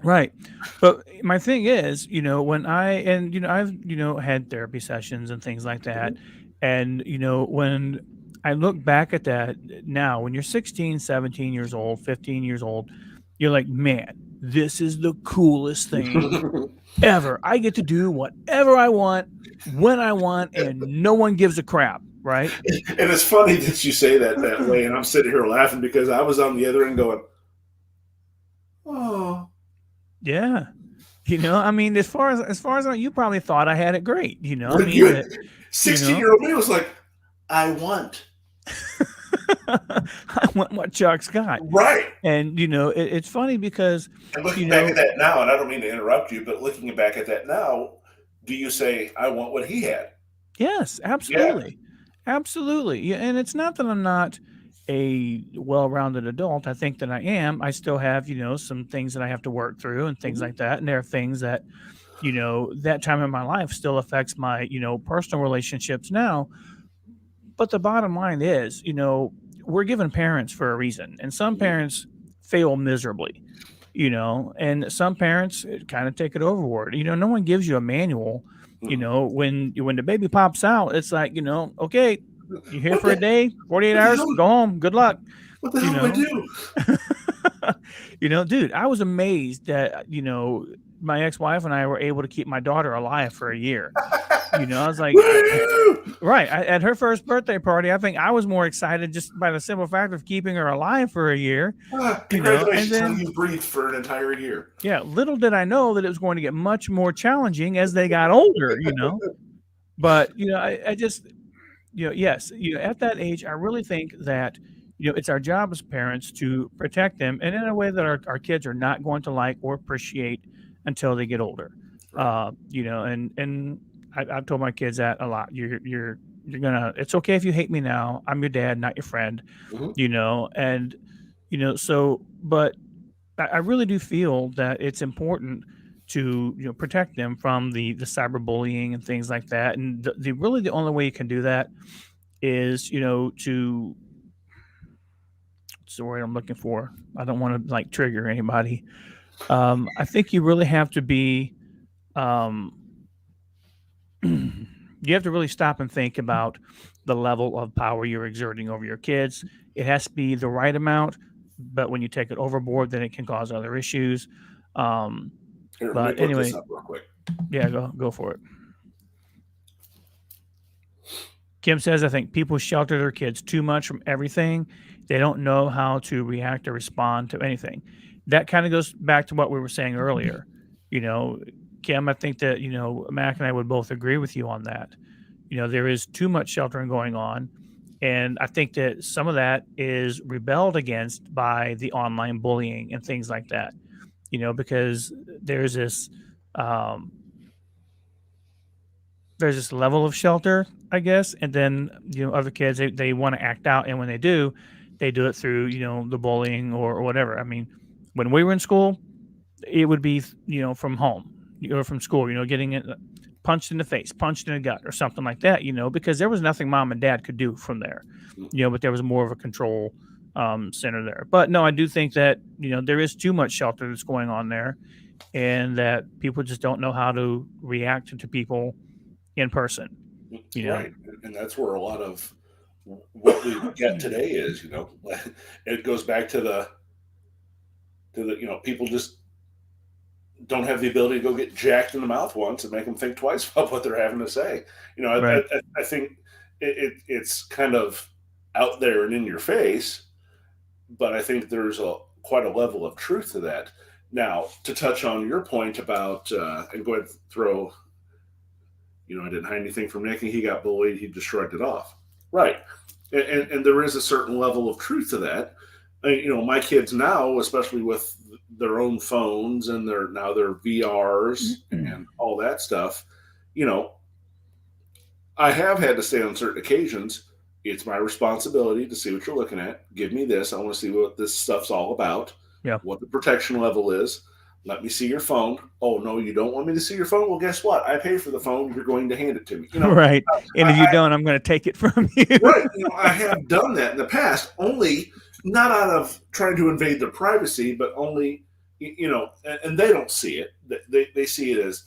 right. But my thing is, when I've, had therapy sessions and things like that.
Mhm.
And, when I look back at that now, when you're 16, 17 years old, 15 years old, you're like, man, this is the coolest thing ever. I get to do whatever I want, when I want, and no one gives a crap. Right.
And it's funny that you say that way, and I'm sitting here laughing because I was on the other end going, "Oh,
Yeah. I mean, as far as you probably thought I had it great. I
but
mean
you."
that, you know,
16-year-old me was like, "I want."
I want what Chuck's got.
Right.
And it's funny because
And
you
looking back at
know,
that now, and I don't mean to interrupt you, but looking back at that now, do you say, "I want what he had"?
yes,
Yeah.
absolutely. Absolutely. Yeah, and it's not that I'm not a well-rounded adult. I think that I am. I still have, some things that I have to work through and things
Mhm.
like that. And there are things that, that time in my life still affects my, personal relationships now. But the bottom line is, we're given parents for a reason, and some
Mhm.
parents fail miserably, and some parents kind of take it overboard. No one gives you a manual.
Mhm.
When the baby pops out, it's like, okay, you're here
What
for a
the
day, 48
what the
hours,
hell
go home, good luck.
what the
You
hell do I
know,
do?
dude, I was amazed that my ex-wife and I were able to keep my daughter alive for a year. I was like,
Woo!
right. At her first birthday party, I think I was more excited just by the simple fact of keeping her alive for a year, and
Congratulations, honey,
then,
you breathed for an entire year.
yeah, little did I know that it was going to get much more challenging as they got older. But, I just, yes, at that age, I really think that, it's our job as parents to protect them and in a way that our kids are not going to like or appreciate until they get older.
Right.
And I've told my kids that a lot. You're gonna. It's okay if you hate me now. I'm your dad, not your friend.
Mhm.
And so, but I really do feel that it's important to protect them from the cyberbullying and things like that. And the only way you can do that is to what's the word I'm looking for? I don't want to like trigger anybody. I think you really have to be um, you have to really stop and think about the level of power you're exerting over your kids. It has to be the right amount, but when you take it overboard, then it can cause other issues. Um,
Here, let me
but
put this
anyway,
up real quick.
yeah, go for it. Kim says, I think people shelter their kids too much from everything. They don't know how to react or respond to anything. That kind of goes back to what we were saying earlier. You know, Kim, I think that, Mac and I would both agree with you on that. There is too much sheltering going on. And I think that some of that is rebelled against by the online bullying and things like that, because um, there's this level of shelter, I guess, and then other kids they want to act out, and when they do it through the bullying or whatever. I mean, when we were in school, it would be from home or from school, getting it. punched in the face, punched in the gut, or something like that, because there was nothing mom and dad could do from there, but there was more of a control center there. But no, I do think that, there is too much shelter that's going on there, and that people just don't know how to react to people in person.
Right. And that's where a lot of what we get today is, it goes back to the, people just don't have the ability to go get jacked in the mouth once and make them think twice about what they're having to say.
Right.
I think it's kind of out there and in your face, but I think there's quite a level of truth to that. Now, to touch on your point about, and go ahead and throw, I didn't hide anything from Nick, and he got bullied, he just shrugged it off. Right. And there is a certain level of truth to that. My kids now, especially with their own phones and their VRs and all that stuff, I have had to say on certain occasions, it's my responsibility to see what you're looking at. Give me this. I want to see what this stuff's all about.
Yeah.
What the protection level is. Let me see your phone. Oh, no, you don't want me to see your phone? Well, guess what? I pay for the phone. You're going to hand it to me.
Right. And if you don't, I'm going to take it from you.
Right. I have done that in the past, only not out of trying to invade their privacy, but only, and they don't see it. They see it as,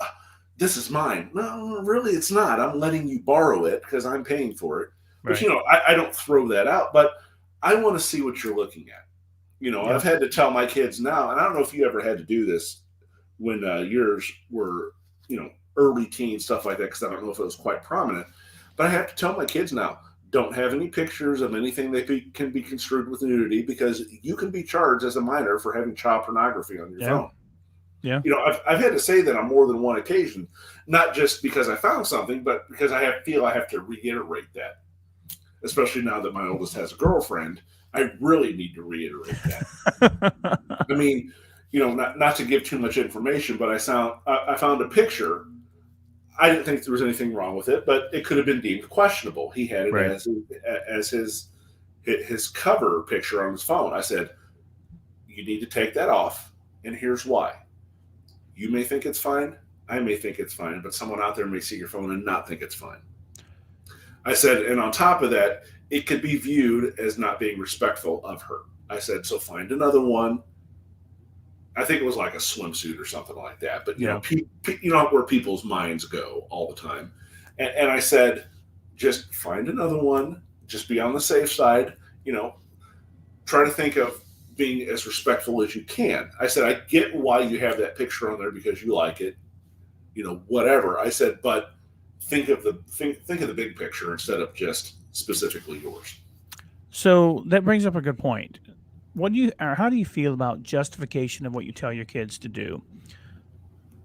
this is mine. No, really, it's not. I'm letting you borrow it because I'm paying for it. Right. But, I don't throw that out, but I want to see what you're looking at. I've had to tell my kids now, and I don't know if you ever had to do this when yours were, early teen, stuff like that, because I don't know if it was quite prominent, but I have to tell my kids now, don't have any pictures of anything that can be construed with nudity, because you can be charged as a minor for having child pornography on your phone.
Yeah.
I've had to say that on more than one occasion, not just because I found something, but because I feel I have to reiterate that, especially now that my oldest has a girlfriend. I really need to reiterate that. I mean, not to give too much information, but I found a picture. I didn't think there was anything wrong with it, but it could have been deemed questionable. He had it as his cover picture on his phone. I said, you need to take that off, and here's why. You may think it's fine. I may think it's fine, but someone out there may see your phone and not think it's fine. I said, and on top of that, it could be viewed as not being respectful of her. I said, so find another one. I think it was like a swimsuit or something like that. But, you know where people's minds go all the time. And I said, just find another one. Just be on the safe side. Try to think of being as respectful as you can. I said, I get why you have that picture on there because you like it, whatever. I said, but think of the big picture instead of just specifically yours.
So that brings up a good point. How do you feel about justification of what you tell your kids to do?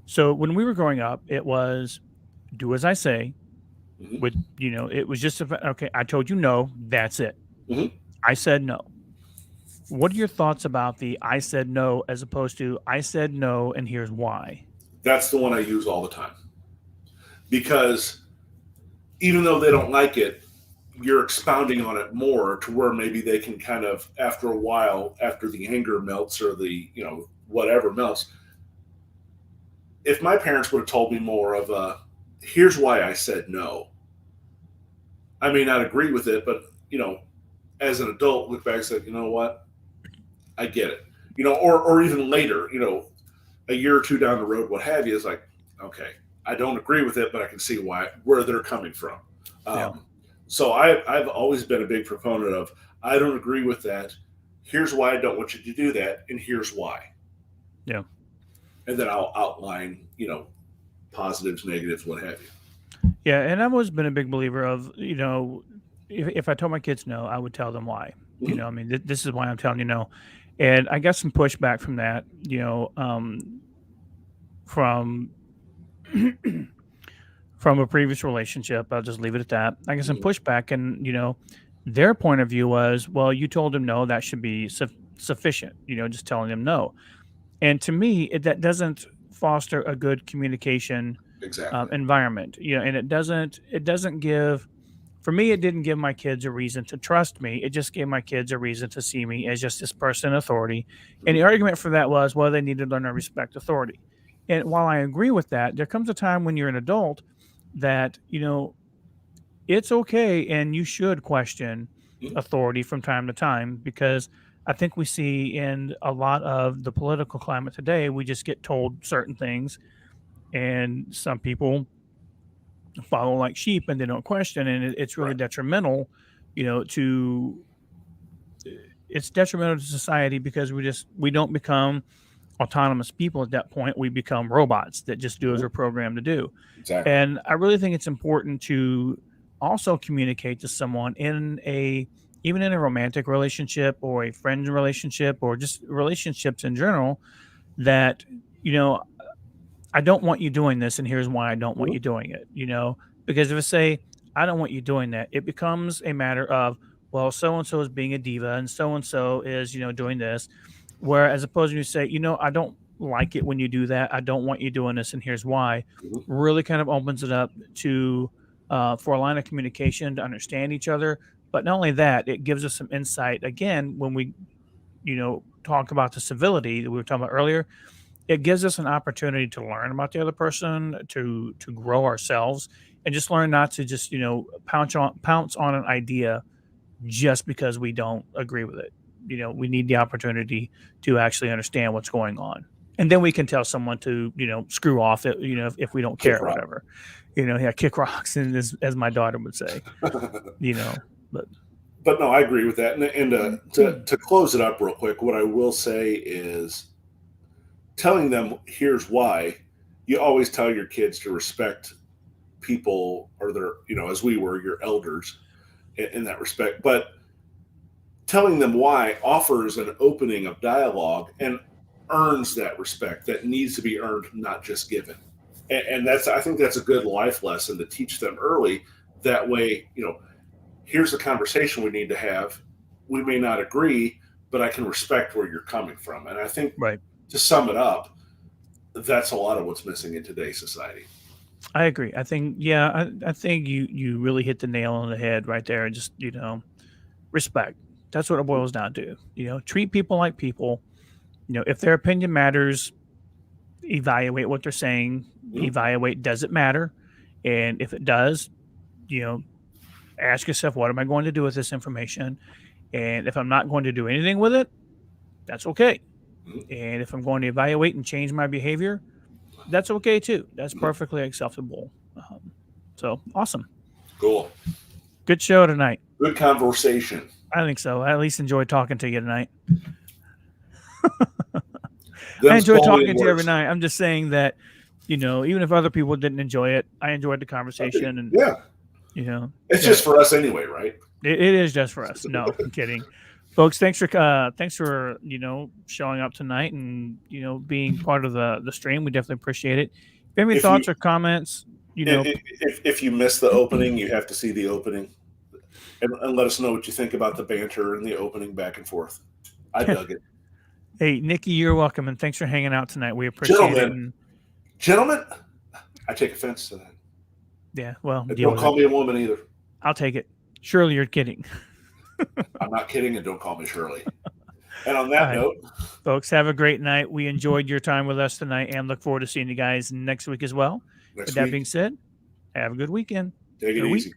So when we were growing up, it was do as I say. Mm-hmm. It was just okay. I told you no. That's it.
Mm-hmm.
I said no. What are your thoughts about the I said no as opposed to I said no and here's why?
That's the one I use all the time, because even though they don't like it, you're expounding on it more to where maybe they can kind of, after a while, after the anger melts or the, whatever melts. If my parents would have told me more of here's why I said no, I may not agree with it, but, as an adult, look back and say, you know what? I get it. Or even later, a year or two down the road, what have you, is like, okay, I don't agree with it, but I can see where they're coming from. So I've always been a big proponent of, I don't agree with that. Here's why I don't want you to do that, and here's why.
Yeah.
And then I'll outline, positives, negatives, what have you.
Yeah, and I've always been a big believer of, if I told my kids no, I would tell them why.
Mm-hmm.
This is why I'm telling you no. And I got some pushback from that, from a previous relationship. I'll just leave it at that. I got some pushback, and their point of view was, well, you told him no, that should be sufficient. Just telling him no. And to me, that doesn't foster a good communication environment. And it doesn't give. For me, it didn't give my kids a reason to trust me. It just gave my kids a reason to see me as just this person in authority. And the argument for that was, well, they need to learn to respect authority. And while I agree with that, there comes a time when you're an adult that, it's okay and you should question
Mhm.
authority from time to time, because I think we see in a lot of the political climate today, we just get told certain things, and some people follow like sheep and they don't question, and it's really
Right.
detrimental, to it's detrimental to society, because we don't become autonomous people at that point. We become robots that just do as
Mhm.
we're programmed to do.
Exactly.
And I really think it's important to also communicate to someone even in a romantic relationship or a friend relationship or just relationships in general, that, you know, I don't want you doing this, and here's why I don't want
Mhm.
you doing it, because if I say, I don't want you doing that, it becomes a matter of, well, so and so is being a diva and so and so is, doing this. Where as opposed to you say, I don't like it when you do that. I don't want you doing this, and here's why.
Mhm.
Really kind of opens it up to for a line of communication to understand each other. But not only that, it gives us some insight again when we, talk about the civility that we were talking about earlier. It gives us an opportunity to learn about the other person, to grow ourselves, and just learn not to just pounce on an idea just because we don't agree with it. We need the opportunity to actually understand what's going on, and then we can tell someone to screw off it. If we don't care
Kick
or
rock.
whatever. Yeah, kick rocks, and as my daughter would say. But
But no, I agree with that. And to close it up real quick, what I will say is telling them here's why. You always tell your kids to respect people, or their, as we were your elders in that respect. But telling them why offers an opening of dialogue and earns that respect that needs to be earned, not just given. And that's, I think that's a good life lesson to teach them early. That way, here's the conversation we need to have. We may not agree, but I can respect where you're coming from. And I think,
right.
to sum it up, that's a lot of what's missing in today's society.
I agree. I think, yeah, I think you really hit the nail on the head right there. Just, respect. That's what it boils down to. Treat people like people. If their opinion matters, evaluate what they're saying,
Mhm.
evaluate, does it matter? And if it does, you know, ask yourself, what am I going to do with this information? And if I'm not going to do anything with it, that's okay.
Mhm.
And if I'm going to evaluate and change my behavior, that's okay too. That's
Mhm.
perfectly acceptable. So awesome.
Cool.
Good show tonight.
Good conversation.
I think so. I at least enjoyed talking to you tonight. I
Them's
enjoy
quality
talking to you every
words.
night. I'm just saying that, even if other people didn't enjoy it, I enjoyed the conversation, and
Yeah, it's
yeah,
just for us anyway, right?
it is just for us. No, I'm kidding, folks. Thanks for showing up tonight and being part of the stream. We definitely appreciate it. If you have any
If you
thoughts or comments,
if you miss the opening, you have to see the opening, and let us know what you think about the banter and the opening back and forth. I dug it.
hey, Nikki, you're welcome, and thanks for hanging out tonight. We appreciate it.
Gentlemen,
And
gentlemen, I take offense to that.
yeah, well,
And
deal
don't
with
call
it.
me a woman either.
I'll take it. Surely you're kidding.
I'm not kidding, and don't call me Shirley. And on
All
that
right,
note,
folks, have a great night. We enjoyed your time with us tonight and look forward to seeing you guys next week as well. With
next
that
week,
being said, have a good weekend
take it
or week.
easy.